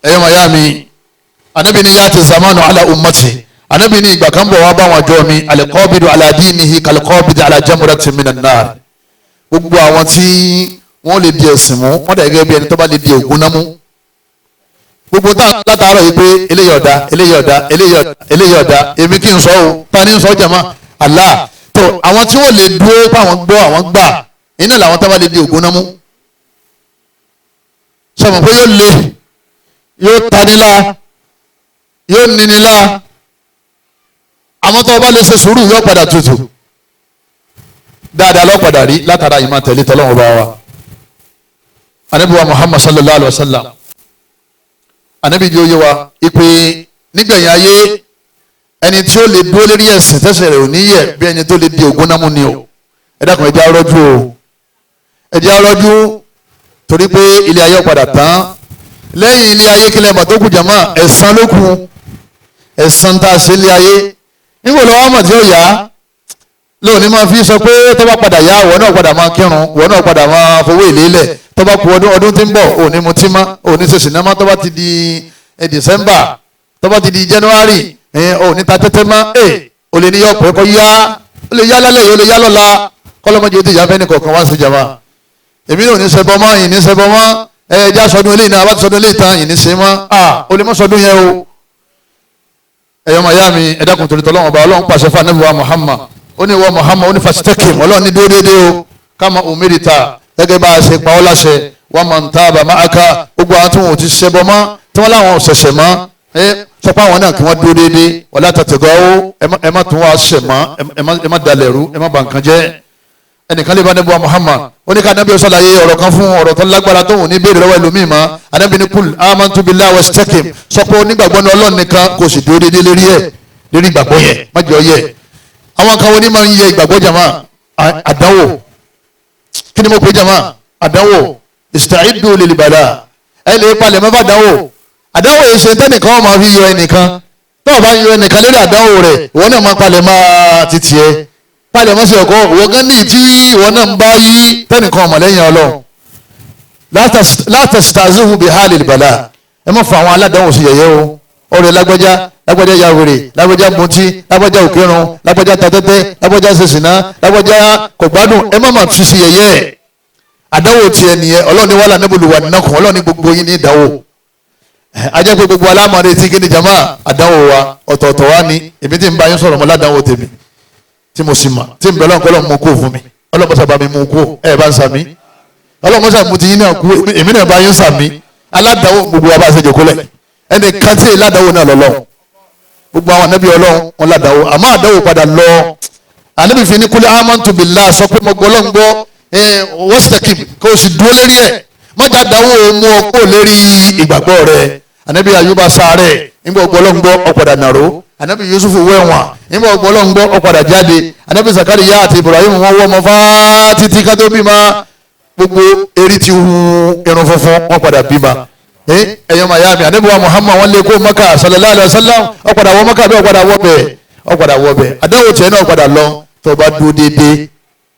ẹ̀yọ́ màyá mi anabi ni yàtì zamanu ala ummati anabi ni ìgbà kan bọ̀ wá bá wọn jọ mi alikọ́bidu ala dinihi kalikọ́bidu ala jamurati minan nar gbogbo àwọn tí wọ́n lè di ẹ̀sìn mú wọ́n dẹ̀ gẹ́gẹ́ bí ẹni tó bá lè di ògùn náà mú gbogbo tá látàárọ̀ yìí pé eléyìí ọ̀dà eléyìí ọ̀dà eléyìí ọ̀dà èmi kì í sọ o ta ni ń sọ jama Allah tó àwọn tí wọ́n lè dúró fáwọn gbọ́ àwọn gbà iná làwọn tó bá lè di ògùn náà mú sọmọ pé yóò lè yóò tanilá yóò nínílá àmọ́ tó o bá lè ṣe sùúrù yóò padà tutù dáadáa lọ padà rí látara yìí máa tẹ̀lé tọ́lọ́wọ́n bá wa anabi wa Muhammad sallallahu alaihi wa sallam anabi di oye wa ipe nígbẹ̀yìn ayé ẹni tí ó lè dúró lérí ẹ̀sìn tẹ́sẹ̀ rẹ̀ ò ní yẹ bí ẹni tó lè di ògùn náà mú ni o ẹ dákun ẹ jẹ́ á rọ́jú o ẹ jẹ́ á rọ́jú torí pé ilé ayé padà tán lẹ́yìn ilé ayé kílẹ̀ mọ̀ tó kù jàmá ẹ̀san ló kù ẹ̀san tá a ṣe ilé ayé nígbà lọ́wọ́ mọ̀ tí ó yá lóòní máa fi sọ pé tó bá padà yá wọ́n náà padà máa kírun wọ́n náà padà máa fowó ìlélẹ̀ tó bá kù ọdún tí ń bọ̀ òní mutí mọ́ òní ṣe sinimá tó bá ti di December tó bá ti di January òní ta tẹ́tẹ́ mọ́ ò lè ní yọ pé kó yá ó lè yá lálẹ́ yìí ó lè yá lọ́la kọ́lọ́mọdé ó ti yá fẹ́ni kọ̀ọ̀kan wá sí jama èmi náà ò ní ṣẹbọ mọ́ yìí ní ṣẹbọ mọ́ ẹja sọdún eléyìí náà abáti sọdún eléyìí tán yìí ní ṣe mọ́ o lè mọ́ sọdún yẹn o ẹ̀yọ́ màyá mi ẹ̀dákun torí tọ́lọ́wọ́n ọba ọlọ́run pàṣẹ fún anábì wa Muhammad ó ní wọ́n Muhammad ó ní fasitekim ọlọ́run ní dúró déédéé o káma umirita gẹ́gẹ́ bá a ṣe pa ọ́ láṣẹ wọ́n máa ń ta àbàmọ́ aka gbogbo àwọn tí wọn ò ti ṣẹbọ mọ́ tí wọ́n láwọn ṣẹ̀ṣẹ̀ mọ́ sọ pé àwọn náà kí wọ́n dúró déédéé wọ́n látàtẹ̀gọ́ ẹ má tún wá ṣẹ̀ mọ́ ẹ má dalẹ̀ rú ẹ má bà nǹkan jẹ́ ẹnìkan lè bá nẹ́bùwà Muhammad ó ní ká nẹ́bí ọ̀sálàyé ọ̀rọ̀ kan fún ọ̀rọ̀ tó lágbára tó wù ní béèrè lọ́wọ́ ẹlòmíì mọ́ anábì ní kúl amantu billahi wastakim sọ pé onígbàgbọ́ ní Ọlọ́run nìkan kò sì dúró déédéé lérí ẹ̀ lérí ìgbàgbọ́ yẹn má jẹ́ ọyẹ àwọn kan wọ́n ní máa ń yẹ ìgbàgbọ́ jama àdánwò kí ni mo pè jama àdánwò ista'iddu lil bala ẹ lè palẹ̀ mọ́ bá àdánwò yìí ṣe tẹ́nìkan máa fi yọ ẹnìkan tó o bá yọ ẹnìkan lérí àdánwò rẹ̀ ìwọ náà máa palẹ̀ máa títì ẹ palẹ̀ mọ́ sí ọkọ̀ ìwọ gan ní tí ìwọ náà ń bá yí tẹ́nìkan ọmọ lẹ́yìn Ọlọ́run la tastazihu bi halil bala ẹ má fa àwọn aládánwò sí yẹ̀yẹ́ o ọ̀rẹ́ lágbájá ya wèrè lágbájá mutí lágbájá òkèrún lágbájá tatẹ́tẹ́ lágbájá ṣèṣìná lágbájá kò gbádùn ẹ má má fi sí yẹ̀yẹ́ àdánwò tiẹ̀ nìyẹn Ọlọ́run ní wàhálà níbo lùwà nínàkùn Ọlọ́run ní gbogbo yín ní ìdánwò ajẹ́ pé gbogbo alámọ̀rẹ́ tí kí ni jama àdánwò wa ọ̀tọ̀ọ̀tọ̀ wa ni èmi tí ń bá yín sọ̀rọ̀ mọ́ ládánwò tèmi tí mo sì mà tí n bẹ̀rẹ̀ ọ̀kọ́ lọ́mọ mú kó fún mi ọlọ́mọsà bá mi mú kó ẹ̀ bá ń sàmí ọlọ́mọsà mú ti yín náà kú èmi náà bá yín sàmí aládàáwò gbogbo wa bá ṣe jòkó lẹ̀ ẹnì kan tí aládàáwò náà lọ́lọ́ gbogbo àwọn anábì Ọlọ́run wọn ládàáwò àmọ́ àdáwò padà lọ anábì fi ní kúlẹ̀ amantu billah sọ pé mo gbọ́ lọ́ngbọ́ wọ́sítẹ́kìm kó o sì dúró lérí ẹ̀ mọ́jà dáwọ́ mú ọ kó lérí ìgbàgbọ́ rẹ̀ anábì Ayuba sáré nígbà ọgbọ́lọ́ngbọ́ ọ̀padà nàró anabi Yusuf wẹ̀wọ̀n nígbà ọgbọ́lọ́ngbọ́ ọ̀padà jáde anabi Zakariya àti Ibrahim wọn wọ́ ọmọ fá títí ká tó bímọ gbogbo eri ti hu irun funfun wọn padà bímọ ẹ̀yọ́ mayami anabi wa Muhammad wọn lè kó Maka sallallahu alayhi wa sallam ọ̀padà wọ Maka bí ọ̀padà wọ bẹ̀ àdáwò tiẹ̀ náà ọ̀padà lọ tó bá dúró déédéé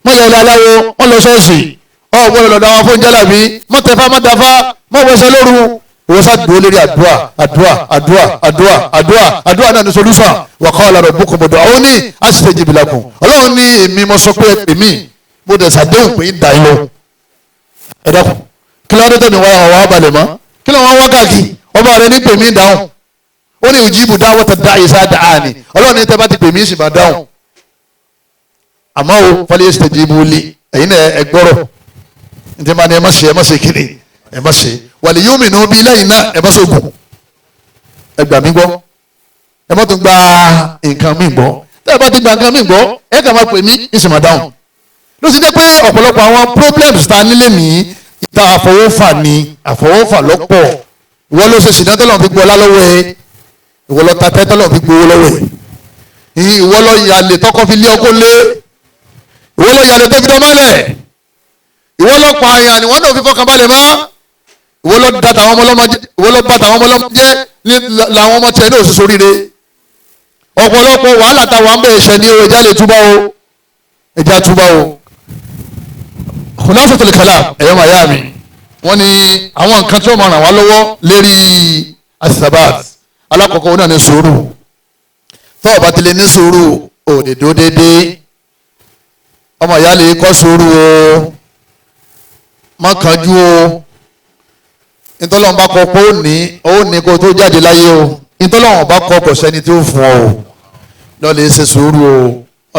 mọ́ yẹ aláwo wọ́n lọ ṣọ́ọ̀ṣì ọ̀gbọ́n lọ́dọ̀ àwọn fún jálàbí mọ́ tẹ̀fá mọ́ dáfá mọ́ wẹsẹ̀ lóru ìwọ́sà dúró lérí àdúrà náà ní solution wa qala rabbukum ud'uni astajib lakum. ọlọ́run ní èmi mo sọ pé èmi mo dẹ̀ sàdéhùn pé ń dà yín lọ. ẹ dákun kí ló ń tẹ̀mí wá àwọn abalẹ̀ mọ́ kí ló ń wá káàkiri ọba rẹ ní pèmí dáhùn ó ní ujibu da'wata da'i iza da'ani ọlọ́run ní tẹ́ bá ti pèmí sì máa dáhùn. àmọ́ o falyastajibu li ẹ̀yin náà ẹ gbọ́rọ̀ ntí ma ni ẹ má ṣe kiri ẹ má ṣe wal yu'minu bi lẹ́yìn náà ẹ má ṣoògùn ẹ gbà mí gbọ́ ẹ má tún gba nǹkan mi gbọ́ tẹ́ ẹ bá ti gba nǹkan mi gbọ́ ẹ kà máa pè mí ìsìnmọ̀ dáhùn ló sì jẹ́ pé ọ̀pọ̀lọpọ̀ àwọn problems ta nílé ní ìta àfọwọ́fà ni àfọwọ́fà lọ́pọ̀ ìwọ ló ṣe ṣìnà tọ́lọ̀ fi gbọ́ lálọ́wọ́ ẹ ìwọ lọ ta tẹ́ tọ́lọ̀ fi gbowó lọ́wọ́ ẹ ìwọ lọ yàlẹ̀ tọkọ fi lé ọkọ lé ìwọ lọ yàlẹ̀ tó fi tọ́ mọ́lẹ̀ ìwọ lọ pa àyàn ni wọn náà fi fọkàn balẹ̀ mọ́ ìwọ lọ bá tàwọn ọmọ ọlọ́mọ jẹ́ làwọn ọmọ tiẹ̀ ní òṣìṣẹ́ oríire ọ̀pọ̀lọpọ̀ wàhálà táwọn bẹ̀ ṣẹ̀ ní ẹja lè túbọ̀ o ẹja túbọ̀ o khulasatul kalam ẹ̀yọ́ màá yá mi wọ́n ní àwọn nǹkan tí wọ́n máa ràn wá lọ́wọ́ lérí asabat alákọ̀ọ́kọ́ náà ní sùúrù tọ́ọ̀ bá tilẹ̀ ní sùúrù òdèdó déédéé ọmọ ìyá lè kọ́ sùúrù o má kánjú o ìtọ́lọ́wọ́n bá kọ́ pé ó ní kó tó jáde láyé o ìtọ́lọ́wọ́n bá kọ́ kò sẹ́ni tó fún ọ o lọ́ọ́ lè ṣe sùúrù o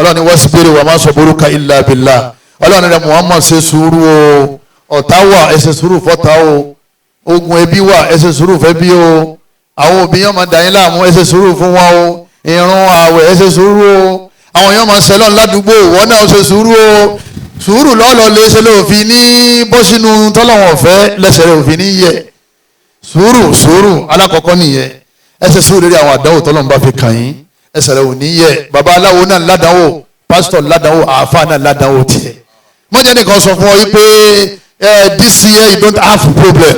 ọlọ́ni wasbir wa ma sabruka illa billah ọlọ́ni rẹ̀ Muhammad ṣe sùúrù o ọ̀tá wà ẹ ṣe sùúrù fọ́tá o ogun ẹbí wà ẹ ṣe sùúrù fẹ́ bí o àwọn òbí yẹn máa dà yín láàmú ẹ ṣe sùúrù fún wọn o ìrun àwẹ̀ ẹ ṣe sùúrù o àwọn yẹn máa ṣẹlọ́n ládùúgbò wọn náà ṣe sùúrù o sùúrù lọ́ọ̀lọ́ lè ṣe lóòfin ní bọ́ sínú tọ́lọ́wọ̀n ọ̀fẹ́ lẹ́sẹ̀ rẹ̀ òfin ní yẹ sùúrù alákọ̀ọ́kọ́ nìyẹn ẹsẹ̀ sùúrù lórí àwọn àdánwò tọ́lọ́wọ̀n bá fi kàn yín ẹsẹ̀ rẹ̀ ò ní yẹ bàbá aláwo náà ládàáwò pásítọ̀ ládàáwò àáfà náà ládàáwò tiẹ̀ mọ́jẹ́ nìkan sọ fún ọ yí pé this year you don't have problem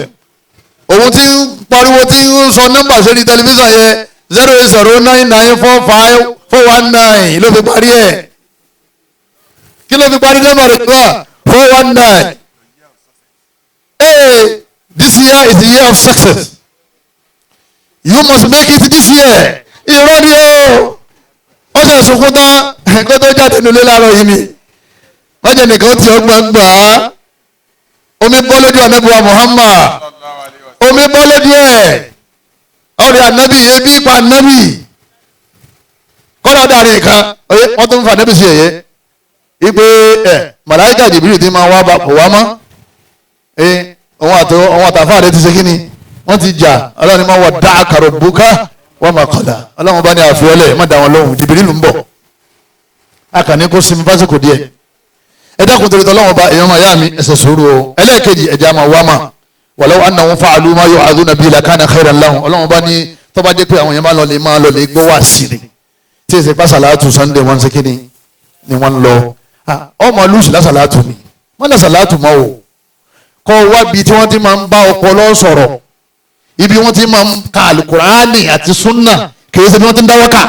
òun ti ń pariwo tí ń sọ nọ́mbà sórí tẹlifíṣàn yẹn 080994541 ló fi parí ẹ̀ kí ló fi parí nọ́mbà rẹ̀ wá 419 this year is the year of success you must make it this year irọ́ ni ó ṣe sunkún tán kó tó jáde nílé láàárọ̀ yìí ni májẹ̀ nìkan tí ó gbàgbà omi bọ́ lójú ànábì wa Muhammad omi bọ́ lójú ẹ̀ ọ̀rẹ́ ànábì ebi pa ànábì kọ́lá dàrí nǹkan wọ́n tún fa ànábì sí ẹ̀yẹ ipe màláíkà Jibril ti máa wá bá kò wá mọ́ òun àtàfà rẹ ti ṣe kí ni wọ́n ti jà ọlọ́run ni máa wọ dá àkàrò bùkà wọ́n máa kọ̀dà ọlọ́run bá ní àfiọ́lẹ̀ má dá wọn lóhùn Jibril ń bọ̀ akànní kó sinmi fásitì díẹ̀ ẹ dákun torí tọ́lọ́wọ́n bá èèyàn máa yá mi ẹsẹ̀ sùúrù o ẹlẹ́ẹ̀kejì ẹ̀jẹ̀ máa wá mà walaw annahum fa'alu ma yu'aduna bihi lakana khayran lahum ọlọ́run bá ní tó bá jẹ́ pé àwọn yẹn máa lọ lè gbọ́ wá sí ni tí èsì pásálàtù Sunday wọn ṣe kí ni wọ́n lọ ọmọ lùsì lásàlátù ni wọ́n lásàlátù mọ́ o kọ́ wá bí tí wọ́n ti máa ń bá ọpọlọ sọ̀rọ̀ ibi wọ́n ti máa ń ka alukurani àti sunna kìí ṣe bí wọ́n ti ń dá wákà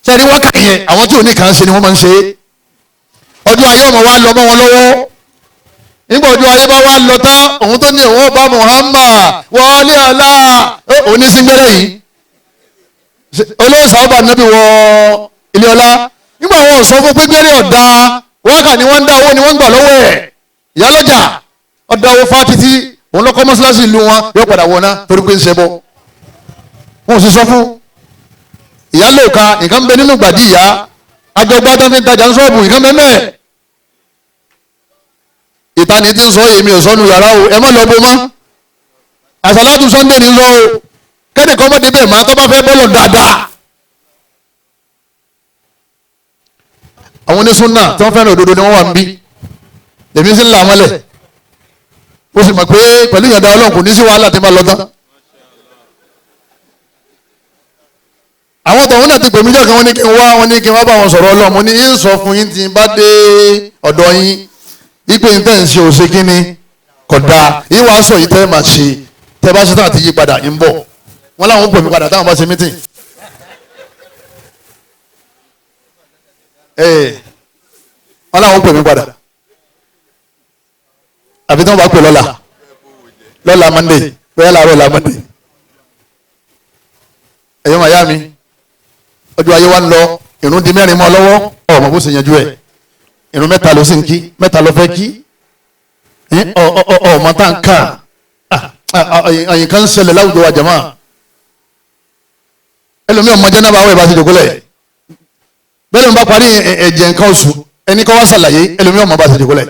sẹ́ni wákà yẹn àwọn tí ò ní kàn ṣe ni wọ́n máa ń ṣe ọjọ́ ayé ọmọ wa lọ mọ́ wọn lọ́wọ́ nígbà ọjọ́ ayé bá wá lọ tán òun tó ní òun ọba Muhammad wọlé ọlá òun ní síngbẹ́rẹ́ yìí olóòsàn ọba nàbí wọ ilé ọlá nígbà wọn sọ fún pípẹ́rẹ́ ọ̀dà wákà ni wọ́n ń dá owó ni wọ́n ń gbà lọ́wọ́ ẹ̀ ìyálọ́jà ọ̀dà owó fátítí òun lọ́kọ́ mọ́ṣáláṣí ìlú wọn yóò padà wọ̀ná torí pé ń ṣẹbọ wọn ò sì sọ fún ìyálòka nǹkan bẹ nínú gbàdí ìyá àjọgbá tó fi ń tajà ń sọ́ọ̀bù nǹkan bẹ mẹ́ẹ̀ ìtani tí ń sọ èmi ò sọnù yàrá o ẹ má lọ bó mọ́ àṣàlátù Sunday ní sọ o kẹ́nìkan mọ́ débẹ̀ máa tó bá fẹ́ bọ́lọ̀ dáadáa àwọn onísúnnà tí wọ́n fẹ́ràn òdodo ni wọ́n wà ń bí èmi sì ń là mọ́lẹ̀ ó sì mọ̀ pé pẹ̀lú ìyọ̀ǹda Ọlọ́run kò ní sí wàhálà tí máa lọ tán. àwọn tọ̀hún náà ti pè mí jọ́ kan wọ́n ní kí n wá bá wọn sọ̀rọ̀ Ọlọ́run mo ní ń sọ fún yín tí n bá dé ọ̀dọ̀ yín ipe ń tẹ̀ ń ṣe òṣè kínní kódà yín wàá sọ yìí tẹ́ ẹ máa ṣe tẹ́ bá ṣe tán àti yí padà ń bọ̀ wọ́n láwọn pè mí padà táwọn bá ṣe mítìn. wọn làwọn pè mí padà àfi tí wọn bá pè lọ́la Monday bẹ́ẹ̀ láàárọ̀ la Monday. ẹ̀yọ́ màyá mi ọjọ́ ayé wa ń lọ ìrun di mẹ́rin mọ́ lọ́wọ́ ọmọ bó ṣe yanjú ẹ̀ ìrun mẹ́ta ló sì ń kí mẹ́ta ló fẹ́ kí ọmọ tá n ká àyìnká ń ṣẹlẹ̀ láwùjọ wa jàmá ẹlòmíì ọmọ jẹ́ náà bá wọ̀ ẹ̀ bá ti jòkólẹ̀ bẹ́ẹ̀ ló ń bá parí ẹ̀jẹ̀ nǹkan oṣù ẹni kọ́ wá ṣàlàyé ẹlòmíì ọmọ bá ti jòkólẹ̀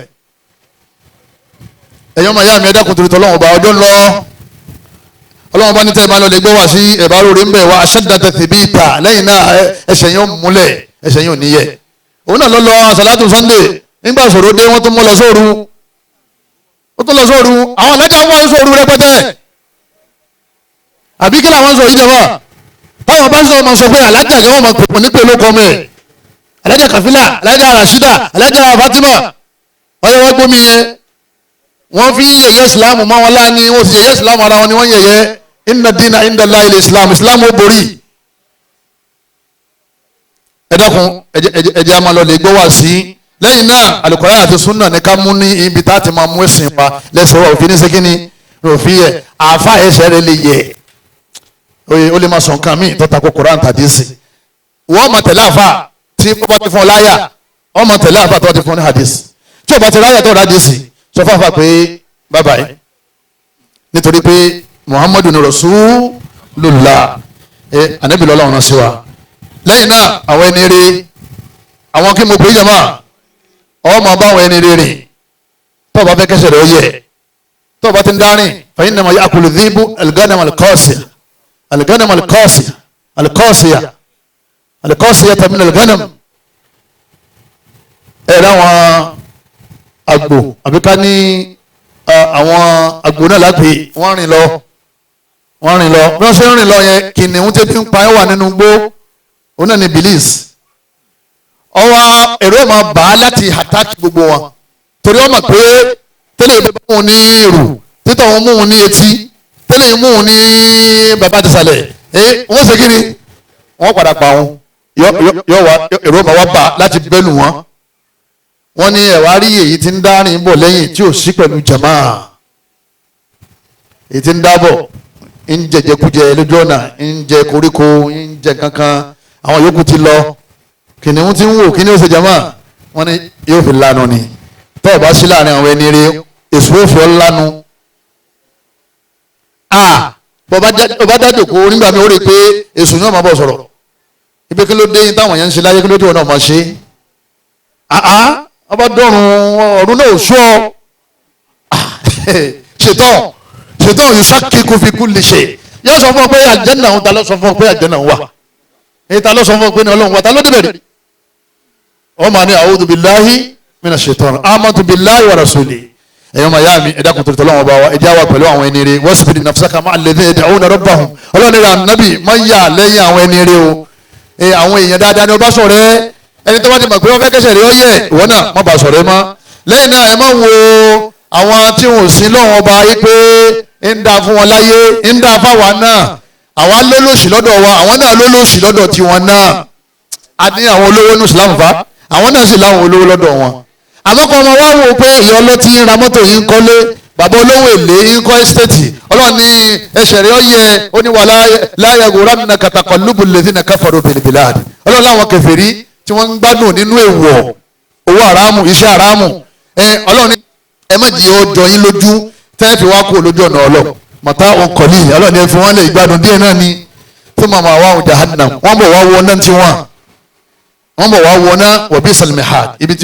ẹ̀yọ́ màyá mi ẹ̀dá kùtùrù tọ́lọ́wọ́n ọba ọjọ́ ń lọ ọlọ́wọ́n bá ní tẹ́ ẹ máa lọ lè gbé wá sí ẹ̀bá rúre ń bẹ̀ wá aṣẹ́dàtẹ̀ tìbí ìta lẹ́yìn náà ẹsẹ̀ yóò múlẹ̀ ẹsẹ̀ yóò níyẹ̀ òun náà ló lọ àṣàlátù Sunday nígbà sọ̀rọ̀ dé wọ́n tún mọ́ lọ sóòru àwọn alájà wọn sóòru rẹpẹtẹ àbí kí làwọn sọ yìí jẹba táwọn bá sọ ọmọ sọ pé alájà kí wọ́n máa pèpè nípe lóko mẹ́ alájà Kàfílà alájà Rashida alájà Fatima wọ́n wọ́n gbómi yẹn wọ́n fi yẹ̀yẹ́ Islam mọ́ wọn láàní wọ́n sì yẹ̀yẹ́ Islam ara wọn ni wọ́n yẹ̀yẹ́ inna dina inda Allahi Islam ó borí ẹ̀dọ́kun ẹ̀jẹ̀ a máa lọ lè gbọ́ wá sí lẹ́yìn náà Al-Qur'an àti sunna ní ká mú ní ibi tá a ti máa mú ẹ̀sìn wa lẹ́sẹ̀ wa òfin ní sẹ́kínní òfin yẹ àáfà ẹ̀sẹ̀ rẹ̀ lè yẹ ó lè máa sọ nǹkan míì tó tako Qur'an tàbí sí wọ́n máa tẹ̀lé àáfà tí ó bá ti fún ọ láyà wọ́n máa tẹ̀lé àáfà tó ti fún ọ ní hadith tí ó bá ti ráyà tó rà dé sí sọ fáfá pé bàbá yìí nítorí pé Muhammadu ni Rasulullah anabi lọ́lọ́run náà sí wa lẹ́yìn náà àwọn ẹni rí àwọn kí mo pè é jama ọmọ bá àwọn ẹni rí rìn tó bá fẹ́ kẹsẹ̀ rẹ̀ ó yẹ tó bá ti ń dárìn fa innama ya'kulu dhi'bu al-ghanam al-qasiya min al-ghanam ẹ̀rọ àwọn àgbò àbíká ní àwọn àgbò náà lápè wọ́n rìn lọ bí wọ́n ṣe ń rìn lọ yẹn kìnìún tí fi ń pa ẹ́ wà nínú gbó òun náà ni bilis ọwọ́ èrò máa bà á láti attack gbogbo wọn torí wọ́n mọ̀ pé tẹ́lẹ̀ bá mú un ní èrò títọ̀ wọn mú un ní etí tẹ́lẹ̀ mú un ní bàbá àdìsálẹ̀ wọ́n ṣe kí ni wọ́n padà pa wọn èrò máa wá bà á láti bẹ́lù wọn wọ́n ní ẹ̀wá rí èyí tí ń dárìn bọ̀ lẹ́yìn tí ò sí pẹ̀lú jàmáà èyí tí ń dábọ̀ ń jẹjẹkújẹ lójú ọ̀nà ń jẹ koríko ń jẹ kankan àwọn yòókù ti lọ kìnìún ti ń wò kí ni ó ṣe jàmáà wọ́n ní yóò fi lanu ni tó o bá sí láàrin àwọn ẹni rí èso òfin ọ̀lànà bọ́bá dájò kó nígbà mi ó rí i pé èso yóò máa bọ̀ sọ̀rọ̀ ibi kí ló dé yín táwọn yẹn ń ṣe láyé kí ló dé wọn náà máa ṣe ọba dọ̀rùn ọ̀run náà sọ ṣètò ìsákì kò fi kú lè ṣe yóò sọ fún ọ pé àjẹ́nà òun ta ló sọ fún ọ pé àjẹ́nà òun wà èyí ta ló sọ fún ọ pé ní ọlọ́run wà ta ló débẹ̀ rí ọmọ ní a'udhu billahi minash shaitani amantu billahi wa rasuli ẹ̀yọ́ máa yá mi ẹ̀dá kan tó lọ́wọ́ bá wa ẹ̀dá wa pẹ̀lú àwọn ẹni rẹ̀ wasbir nafsaka ma'a alladhina yad'una rabbahum ọlọ́run rẹ̀ ànábì máa yà lẹ́yìn àwọn ẹni rẹ̀ o àwọn èèyàn dáadáa ni ọba sọ̀rọ̀ ẹni tó bá ti mọ̀ pé wọ́n fẹ́ kẹsẹ̀ rí ọ yẹ ìwọ náà má bàa sọ̀rọ̀ ẹ mọ́ lẹ́yìn náà ẹ má wo àwọn tí wọn ò sí lọ́wọ́ ọba yìí pé ń da fún wọn láyé ń da fáwa náà àwa lólòsì lọ́dọ̀ wa àwọn náà lólòsì lọ́dọ̀ tiwọn náà a ní àwọn olówó ní Islam fa àwọn náà sì láwọn olówó lọ́dọ̀ wọn àmọ́kọ́ ọmọ wa wò pé ìyá ọlọ́tí ń ra mọ́tò yìí ń kọ́lé bàbá olówó èlé ń kọ́ ẹ́stéètì ọlọ́ọ̀ni ẹsẹ̀ rẹ̀ ọ yẹ ó ní wà láyà gòrán nà kataqallubu alladhina kafaru bil bilad ọlọ́ọ̀ láwọn kèfèrí tí wọ́n ń gbádùn nínú èèwọ̀ owó àràmù iṣẹ́ àràmù ọlọ́ọ̀ni ẹ má jẹ́ ọjọ́ yín lójú tẹ́ẹ̀fì wá kó lójú ọ̀nà ọlọ́ mọ̀tá òǹkọ̀lì ọlọ́ọ̀ni ẹ fi wọ́n lè gbádùn díẹ̀ náà ni tí màmá wa ò jahannam wọ́n bọ̀ wá wọ náà tí wọ́n bọ̀ wá wọ náà wọ̀bí salmihad ibi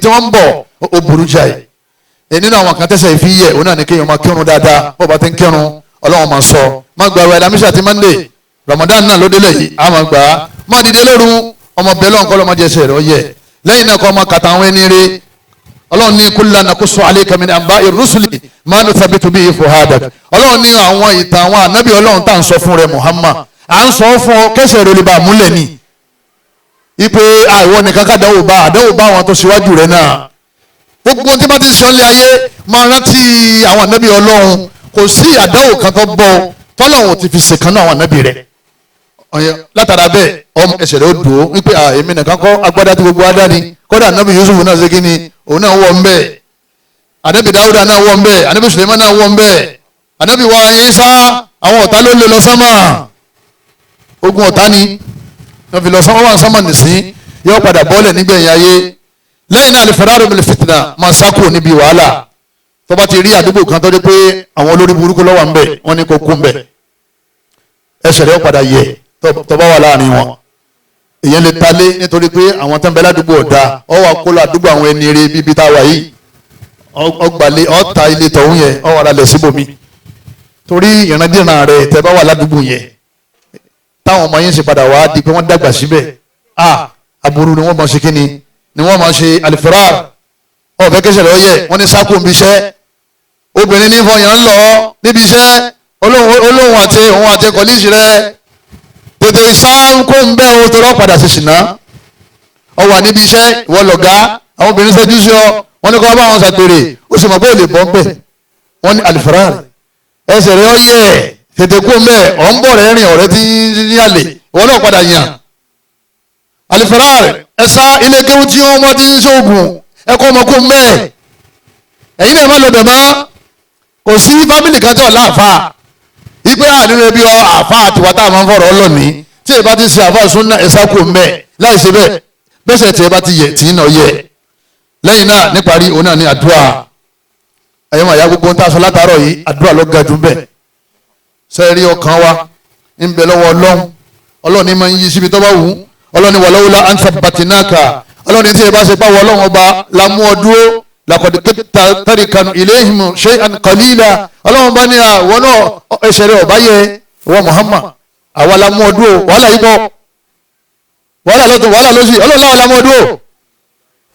tí wọ́n ń bọ̀ ó burú jáì nínú àwọn kan tẹ́sẹ̀ ìfi yẹ òun náà ni kéèyàn máa kírun dáadáa bó bá ti ń kírun ọlọ́run máa sọ má gba ẹ̀rọ ẹ̀dámísà àti Monday Ramadan náà ló délẹ̀ yìí á máa gbà á má dìde lóru ọmọ bẹ́ẹ̀ lọ́nkọ́ lọ́mọ jẹsẹ̀ rẹ̀ ọyẹ lẹ́yìn náà kọ́ ọmọ kàtà àwọn ẹni rẹ̀ ọlọ́run ní kullan naqussu alayka min anba'i rusuli ma nuthabbitu bihi fuhadak ọlọ́run ní àwọn ìtàn àwọn ànábì ọlọ́run tá à ń sọ fún rẹ̀ Muhammad à ń sọ fún ọ kẹsẹ̀ rẹ̀ lè bá múlẹ̀ ni ipe àìwọ nìkan ká àdánwò bá àwọn tó ṣíwájú rẹ̀ náà gbogbo tí wọ́n ti sọ ní ayé máa rántí àwọn ànábì ọlọ́run kò sí àdánwò kan tó bọ́ tọ́lọ́run ti fi ṣèkan náà àwọn ànábì rẹ̀ látara bẹ́ẹ̀ ẹsẹ̀ rẹ̀ ó dùn ó wípé èmi nìkan kọ́ agbádá tí gbogbo adá ni kódà Ànábì Yusuf náà ṣe kí ni òun náà wọ̀ ń bẹ́ẹ̀ Ànábì Dáúdà náà wọ̀ ń bẹ́ẹ̀ Ànábì Suleiman náà wọ̀ ń bẹ́ẹ̀ Ànábì wa Ìsá àwọn ọ̀tá ló lè lọ sánmà ogun ọ̀tá ni wọ́n fi lọ sánmà wà sánmà nìsín yóò padà bọ́ọ̀lẹ̀ nígbẹ̀yìn ayé lẹ́yìn náà al-firaru min al-fitna máa sákò níbi wàhálà tó bá ti rí àdúgbò kan tó dé pé àwọn olórí burúkú ló wà ń bẹ̀ wọ́n ní kó kú ń bẹ̀ ẹsẹ̀ rẹ̀ ó padà yẹ tó bá wà láàrin wọn èyàn lè talé nítorí pé àwọn tó ń bẹ ládùúgbò ọ̀dà ọ wà kó lọ àdúgbò àwọn ẹni eré bíbí tá a wà yìí ọgbàlẹ̀ ọ̀ta ilé tọ̀hún yẹn ọ wà lálẹ́ síbòmí torí ìrandíran rẹ̀ tẹ́ bá wà ládùúgbò yẹn táwọn ọmọ yẹn ṣe padà wá di pé wọ́n dàgbà síbẹ̀ aburú ni wọ́n máa ṣe kíni ni wọ́n máa ṣe alifirar ọ̀fẹ́ kẹsẹ̀ rẹ̀ ọyẹ wọ́n ní sákò níbi iṣẹ́ obìnrin ní fọyàn ń lọ níbi iṣẹ́ olóhùn àti òun àti kọ́líṣì rẹ̀ tètè sáńkó ń bẹ́ o tó rọ́ padà sí ṣìnà ọ wà níbi iṣẹ́ ìwọ lọ̀gá àwọn obìnrin ṣẹ́jú sí ọ wọ́n ní kọ́ bá wọn ṣàgbèrè ó sì mọ̀ pé ò lè bọ́ ń bẹ̀ wọ́n ní alifirar ẹsẹ̀ rẹ̀ ọyẹ tètè kó ń bẹ̀ ọ̀ ń bọ̀ rẹ̀ rìn ọ̀rẹ́ tí ń yàlè ìwọ náà padà yàn alifirar ẹ̀sà ilé kéwú tí wọ́n mọ́ ti ń ṣoògùn ẹ̀kọ́ ọmọ kó mẹ́ẹ̀ ẹ̀yin náà má lọ bẹ̀ mọ́ kò sí fámìlì kan tí ọ̀ láàfà ipe ànínú ẹbí àfà àtiwá tá a máa ń fọ̀rọ̀ ọlọ́ni tí ẹ bá ti ṣe àfà súnà ẹ̀sà kó mẹ́ẹ̀ láì ṣe bẹ́ẹ̀ bẹ́sẹ̀ tí ẹ bá ti yẹ tí ń nà yẹ lẹ́yìn náà níparí òun náà ní àdúrà ẹ̀yọ́mọ̀ àyà gbogbo ń tà sọ látàárọ̀ yìí àdúrà ló ga jù bẹ́ẹ̀ sẹ́ẹ̀rí ọkàn wa ń bẹ lọ́wọ́ ọlọ́run ní máa ń yí síbi tó bá wù ú ọlọ́ni wàlọ́wọ́lá ansabatinaka ọlọ́ni tí ẹ bá ṣe bá wọ ọlọ́run ọba lámú ọdúró làkọ̀dé tàríkanu ilayhim shay'an qalila ọlọ́run bá ní àwọn náà ẹsẹ̀ rẹ̀ ọba yẹ wọ́n Muhammad àwa lámú ọdúró wàhálà yìí bọ̀ wàhálà lọ́tún wàhálà lọ́sì ọlọ́run láwọn lámú ọdúró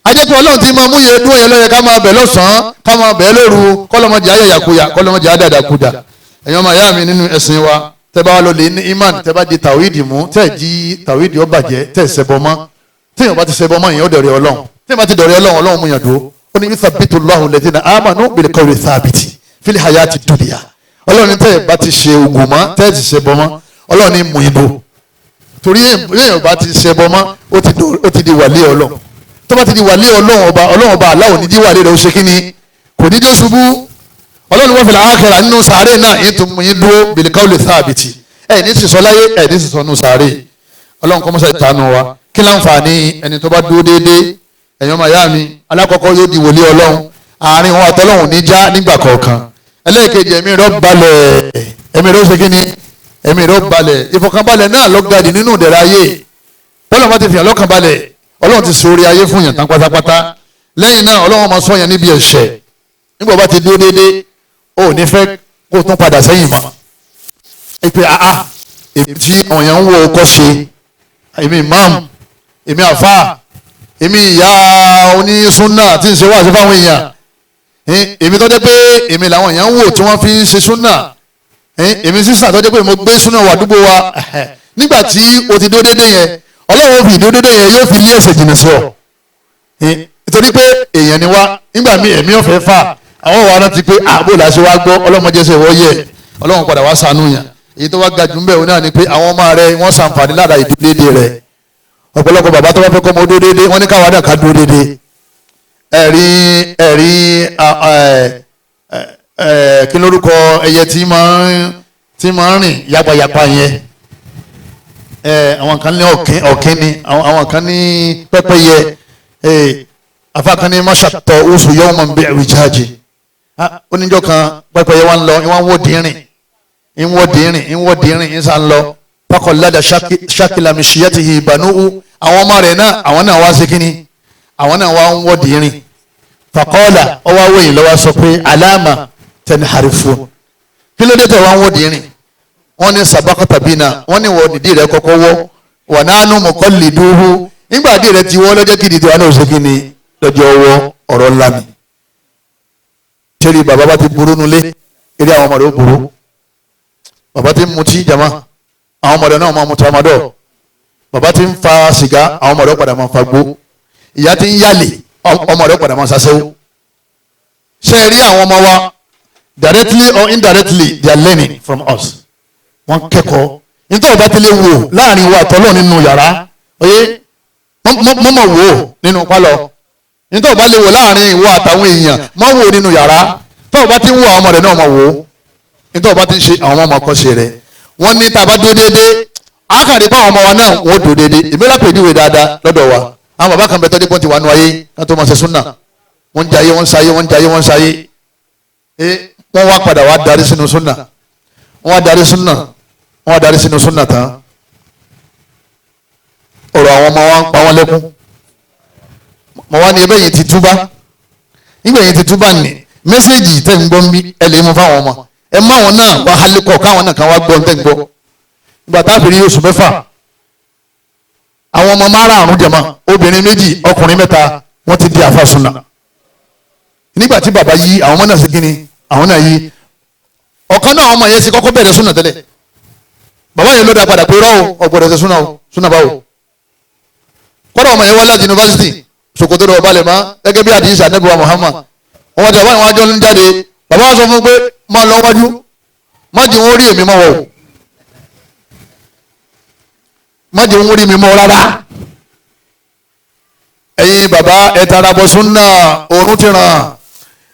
ajẹ́pẹ́ ọlọ́run ti máa mú yẹ dúró yẹn lọ́yẹ ká máa bẹ̀ lọ́sàn-án ká máa bẹ̀ lóru kọ́lọ́mọdé ayẹyàkuyà kọ́lọ́mọdé adàdàkudà ẹ̀yọ́ máa yá mi nínú ẹ̀sìn wa tẹ́ bá lọ lè ní imán tẹ́ bá di tàwídì mú tẹ́ jí tàwídì ó bàjẹ́ tẹ́ ṣẹbọ mọ́ téèyàn bá ti ṣẹbọ mọ́ ìyẹn ó dọ̀rẹ́ ọlọ́run téèyàn bá ti dọ̀rẹ́ ọlọ́run ọlọ́run mú yàn dúró ó ní yuthabbitu Allahu alladhina amanu bil qawli thabiti fil hayati dunya ọlọ́run tẹ́ bá ti ṣe oògùn mọ́ tẹ́ ti ṣẹbọ mọ́ ọlọ́run ní mú yín dúró torí èèyàn bá ti ṣẹbọ mọ́ ó ti di wàlẹ́ ọlọ́run tó bá ti di wàlẹ́ ọlọ́run ọba aláwọ̀ ní díwàlẹ́ rẹ̀ ó ṣe kí ni kò ní jẹ́ ṣubú ọlọ́run wọ́n fi làákẹ́rà nínú sàárè náà yín tó mú yín dúró bil qawli thabiti ní sísọ láyé ní sísọ nù sáré ọlọ́run kọ́ mọ́sá ìtànù wa kí láǹfààní ẹni tó bá dúró déédéé ẹ̀yọ́ màyá mi alákọ̀ọ́kọ́ yóò di wòlíì ọlọ́run àárín wọn àtọ́lọ́run ní já nígbà kọ̀ọ̀kan ẹlẹ́ẹ̀kejì ẹ̀mí rẹ̀ balẹ̀ ẹ̀mí rẹ̀ ṣe kíni ẹ̀mí rẹ̀ balẹ̀ ìfọ̀kànbalẹ̀ náà lọ́gàdì nínú ìdẹ̀rẹ̀ ayé tọ́lọ́ bá ti fìyàn lọ́kànbalẹ̀ ọlọ́run ti sori ayé fún yàn tán pátápátá lẹ́yìn náà ọlọ́run máa sọ yàn níbi ẹ̀ṣẹ̀ nígbà bá ti dúró déédéé ó ní fẹ́ kó tún padà sẹ́yìn mọ́ ìpè èmi tí ọ̀yàn ń wo ọkọ̀ ṣe èmi imam èmi àfà èmi ìyá onísúnà tí ń ṣe wáṣẹ fáwọn èèyàn èmi tó jẹ́ pé èmi làwọn èèyàn ń wò tí wọ́n fi ń ṣe súnà èmi sísà tó jẹ́ pé mo gbé súnà wà àdúgbò wa nígbà tí o ti dó dédé yẹn ọlọ́run fi ìdó dédé yẹn yóò fi lé ẹ̀ṣẹ̀ jìnnà sí ọ nítorí pé èèyàn ni wá nígbà míì ẹ̀mí ọ̀fẹ́ fà àwọn wà rántí pé àbò làṣẹ wa gbọ́ ọlọ́mọdé ṣe wọ́ yẹ ọlọ́run padà wá ṣàánú yàn èyí tó wá ga jù ń bẹ̀ wọn náà ni pé àwọn ọmọ rẹ wọ́n ṣàǹfààní lára ìdúródédé rẹ ọ̀pọ̀lọpọ̀ bàbá tó bá fẹ́ kọ́ ọmọ dúródédé wọ́n ní káwa náà ká dúródédé ẹ̀rí kí lórúkọ ẹyẹ tí máa ń rìn yàgbàyàgbà yẹn àwọn kan ní ọ̀kín ni àwọn kan ní pẹ́pẹ́yẹ afa kan ní mashatọ oṣù yawman bi ìwìjáde oníjọ́ kan pẹ́pẹ́yẹ wa ń lọ ìwọ̀n wò dínrín ìsà ń lọ fakọ̀ládà ṣákìlà mìṣíyàtìhì ìbànúhù àwọn ọmọ rẹ̀ náà àwọn náà wá sí kíní àwọn náà wá ń wò dínrín fakọ́ọ̀là ọwọ́ wẹ̀yìn lọ́wọ́ sọ pé aláàmà tanharifun kí ló dé tẹ̀ wá ń wò dínrín wọ́n ní sabakata bina wọ́n ní wọ́n dìdí rẹ̀ kọ́kọ́ wọ́ wà nánú muqalliduhu nígbà dì rẹ̀ ti wọ́ lọ́jọ́ kìdí tí wọ́n náà ṣe kíní lọ́jọ́ wọ́ ọ̀rọ̀ ńlá mi tẹ́lẹ̀ bàbá bá ti burú nulẹ̀ eré àwọn ọmọdé ó burú bàbá ti ń mutí jama àwọn ọmọdé náà máa mutí amadọ́ bàbá ti ń fa sìgá àwọn ọmọdé padà máa fa gbó ìyá ti ń yálè ọmọdé padà máa ṣaṣẹ́wó ṣe rí àwọn ọmọ wa directly or indirectly they are learning from us wọ́n kẹ́kọ̀ọ́ nítorí ọba ti lè wò láàrin wa àtọ́lọ́ nínú yàrá oyè mọ́mọ́ wò nínú pálọ̀ nítorí ọba lè wò láàrin ìwọ àtàwọn èèyàn mọ́ wò nínú yàrá tó ọba ti ń wo àwọn ọmọ rẹ̀ náà mọ̀ wò nítorí ọba ti ń ṣe àwọn ọmọ kan ṣe rẹ̀ wọ́n ní tàbá dúró déédéé àkàdé fáwọn ọmọ wa náà wọ́n dúró déédéé èmi lápè ìdíwèé dáadáa lọ́dọ̀ wa àwọn bàbá kan bẹ tọ́jú pọ́ǹtì wà nù ayé ká tó máa ṣe súnà wọ́n ń jayé wọ́n ń sayé wọ́n ń jayé wọ́n ń sayé wọ́n wá padà wá darí sínú súnà wọ́n wá darí sínú súnà tán ọ̀rọ̀ àwọn ọmọ wa ń pa wọ́n lẹ́kún mọ̀ wá ní ẹbẹ́ yìí ti túbá nígbà yìí ti túbá ní mẹ́sẹ̀gì tẹ́ ń gbọ́ ń bí ẹ lè mú fáwọn ọmọ ẹ má wọn náà wá hálíkọ̀ káwọn náà kan wá gbọ́ tẹ́ ń gbọ́ nígbà táàbìrì oṣù mẹ́fà àwọn ọmọ márààrún jẹ̀mọ́ obìnrin 2 ọkùnrin 3 wọ́n ti di àfa súnà nígbà tí bàbá yí àwọn ọmọ náà sí kíni àwọn náà yí ọ̀kan náà ọmọ yẹn ti kọ́kọ́ bẹ̀rẹ̀ súnà tẹ́lẹ̀ bàbá yẹn ló dá padà pé rọ́ọ̀ ọ̀gbọ̀dọ̀ ṣe súnà báwo kọ́dọ̀ ọmọ yẹn wá láti yunifásitì sokoto rẹ̀ ọba lè má gẹ́gẹ́ bí àdìsí ànábì wa Muhammad wọ́n ti àwọn àjọ ń jáde bàbá wa sọ fún pé máa lọ wájú má jẹ́ wọ́n rí èmi mọ́ wọ̀ má jẹ́ wọ́n rí mi mọ́ rárá ẹ̀yin bàbá ẹ tara bọ̀ súnà òórùn ti ràn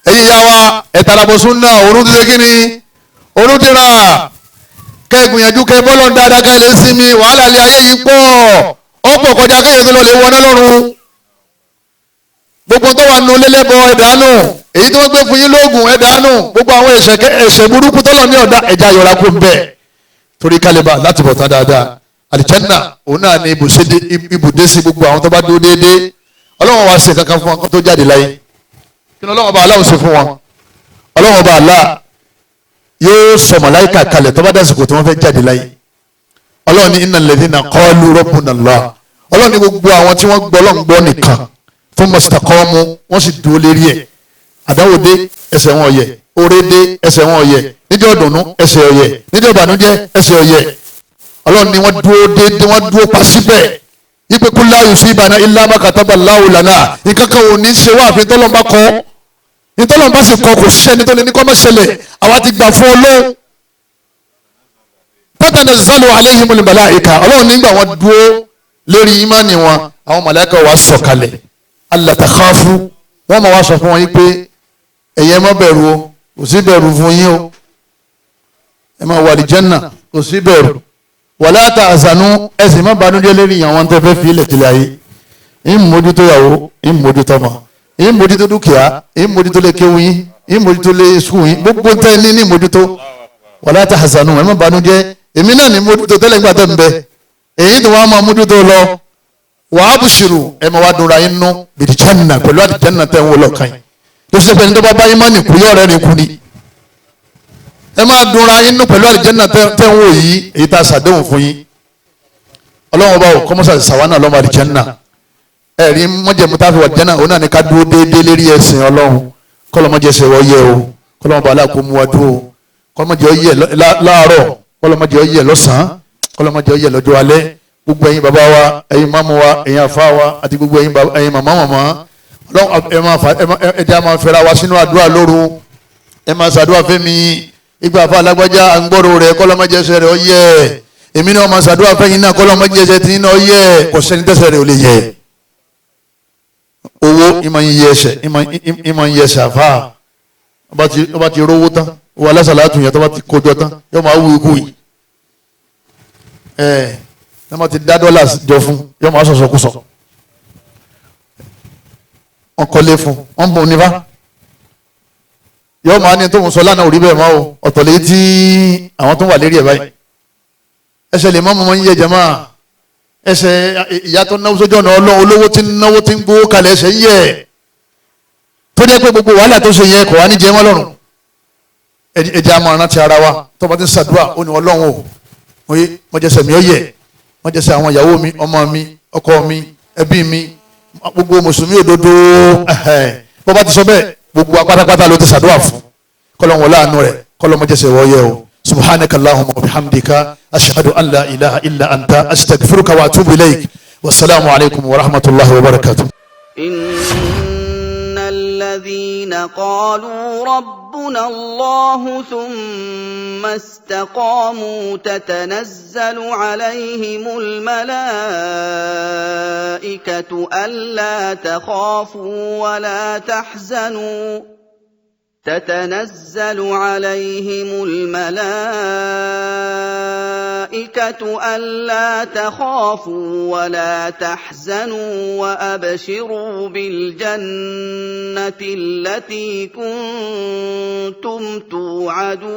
ẹ̀yin ìyá wa ẹ tara bọ̀ súnà òórùn ti ṣe kí ni òórùn ti ràn kẹ́ gbìyànjú kẹ́ bọ́lọ̀ dáadáa kẹ́ lè sinmi wàhálà ilé ayé yìí pọ̀ ọ̀pọ̀ kọjá kẹ́yìn tó lọ lè wọná lọ́rùn gbogbo tó wà nù lélẹ́bọ ẹ̀dánù èyí tó ń gbé fún yín lóògùn ẹ̀dánù gbogbo àwọn ẹ̀ṣẹ̀ burúkú tó lọ ní ọ̀dá ẹ̀já yọra kó bẹ́ẹ̀ torí kálíbà láti bọ̀ tán dáadáa àlìjẹ́nà òun náà ní ibùdé sí gbogbo àwọn tó bá dúró déédéé ọlọ́wọ́n wá ṣe kankan fún wọn tó jáde láyé kí ni ọlọ́wọ́n bá aláwọ̀ ṣe fún wọn ọlọ́wọ́n bá alá yóò sọ màláìkà kalẹ̀ tó bá dásìkò tí wọ́n fẹ́ jáde láyé ọlọ́wọ́n ní innal ladhina qalu rabbuna Allah ọlọ́wọ́n ní gbogbo àwọn tí wọ́n gbọ́ lọ́ngbọ́ nìkan fún mọ́sítàkọ́mù wọ́n sì dúró lérí ẹ̀ àdáwòdé ẹsẹ̀ wọn ọ̀yẹ̀ orédé ẹsẹ̀ wọn ọ̀yẹ̀ níjọ́ ọ̀dùnnú ẹsẹ̀ ọ̀yẹ̀ níjọ́ ìbànújẹ́ ẹsẹ̀ ọ̀yẹ̀ ọlọ́run ni wọ́n dúró déédéé wọ́n dúró pa síbẹ̀ ipe kul la yusibana illa ma kataballahu lana nǹkan kan ò ní ṣe wá àfi tọ́lọ́mbà kọ́ nítọ́lọ́mbà sì kọ́ kò sẹ́ni tó lè ní kọ́ mọ́ ṣẹlẹ̀ àwa ti gbà fún ọlọ́run tatanazzalu alayhimul malaika ọlọ́run nígbà wọn dúró lórí ìmánì wọn àwọn màláíkà wá sọ̀kalẹ̀ alla takhafu wọ́n máa wá sọ fún wọn yìí pé ẹ̀yẹ má bẹ̀rù o kò sí bẹ̀rù fún yín o ẹ máa wà àlìjánnà kò sí bẹ̀rù wala tahzanu ẹ̀sìn má banújẹ́ lérí àwọn tó fẹ́ fi ilẹ̀ tilẹ̀ ayé ń mójútó yàwó ń mójútó ọmọ ń mójútó dúkìá ń mójútó lé kéwù yín ń mójútó lé sukùl yín gbogbo tẹ́ ní mójútó wala tahzanu ẹ má banújẹ́ èmi náà ní mójútó tẹ́lẹ̀ gbà tẹ́ ń bẹ èyí tó wá máa mójútó lọ wà á bùsùrù ẹ máa wá dunra yín nú bìtì jẹ́nà pẹ̀lú àdìjẹ́nà tẹ́ ń wọ lọ́kàn yín tó ṣe pé ní tó bá bá yín má nìkú yọ̀ rẹ̀ nìkú ni ẹ máa dunra yín nú pẹ̀lú àdìjẹ́nà tẹ́ ń wọ yìí èyí tá a ṣàdéhùn fún yín ọlọ́run bá wò kọ́mọ́sà sàwánà lọ́mọ àdìjẹ́nà ẹ̀rí mọ́jẹ̀mú tá a fi wà àdìjẹ́nà òun náà ní ká dúró déédéé lérí ẹ̀sìn ọlọ́run kọ́lọ́mọ́jẹsẹ̀ wọ́ yẹ o kọ́lọ́mọ́ bàálà kó mú wa dúró kọ́lọ́mọ́jẹ́ ọyẹ láàárọ̀ kọ́lọ́mọ́jẹ́ ọyẹ lọ́sàn-án kọ́lọ́mọ́jẹ́ ọyẹ lọ́jọ́ alẹ́ gbogbo ẹ̀yin bàbá wa ẹ̀yin mámú wa ẹ̀yin àfa wa àti gbogbo ẹ̀yin màmá màmá ẹ̀jẹ̀ máa fẹ́ra wa sínú àdúrà lóru ẹ̀ máa ṣàdúrà fẹ́mi ìgbà àfa alágbájá àgbọ̀rọ̀ rẹ̀ kọ́lọ́mọ́jẹsẹ̀ rẹ̀ ọyẹ èmi náà máa ṣàdúrà fẹ́yìn náà kọ́lọ́mọ́jẹsẹ̀ tí náà ọyẹ kò sẹ́ni tẹ́sẹ̀ rẹ̀ ò lè yẹ owó ìmọ̀ yín yẹ ẹsẹ̀ àfa ọba ti rówó tán owó alásàlátù yẹn tó bá ti kójọ tán yóò máa wú ikú yìí ní wọ́n ti dá dọ́là jọ fún yóò máa sọ̀sọ̀ kú sọ wọ́n kọ́lé fún wọ́n bùn nífà yóò máa ní tó ń sọ lánàá òrí bẹ́ẹ̀ máa o ọ̀tọ̀ lè tí àwọn tó wà lérí ẹ̀ báyìí ẹsẹ̀ lè mọ́mọ́ yín yẹ jẹ́mọ́ ẹsẹ̀ ìyá tó náwó sójú ọ̀nà ọlọ́run olówó tí ń náwó tí ń gbówó kalẹ̀ ẹsẹ̀ yẹ tó jẹ́ pé gbogbo wàhálà tó ṣe yẹ kò wá ní jẹ́ wọ́n lọ́rùn ẹ̀jẹ̀ àmọ́ ọ̀ràn ti ara wa tó bá ti ń ṣàdúrà ó ní ọlọ́run o mọ̀jẹsẹ̀ mi ó yẹ wọ́n jẹ́ sẹ́ àwọn ìyàwó mi ọmọ mi ọkọ mi ẹbí mi gbogbo mùsùlùmí òdodo bó bá ti sọ bẹ́ẹ̀ gbogbo apátápátá ló ti ṣàdúrà fún kọ́lọ́n wọlé àánú rẹ̀ kọ́lọ́n mọ́jẹ́sẹ̀ wọ́ọ́yẹ́ o subhanaka allahumma wa bihamdika ashhadu an la ilaha illa anta astaghfiruka wa atubu ilayk wasalaamu alaykum wa rahmatullahi wa barakatuh. الَّذِينَ قَالُوا رَبُّنَا اللَّهُ ثُمَّ اسْتَقَامُوا تَتَنَزَّلُ عليهم الملائكة أَلَّا تَخَافُوا وَلَا تَحْزَنُوا وَأَبْشِرُوا بِالْجَنَّةِ الَّتِي كُنتُمْ تُوعَدُونَ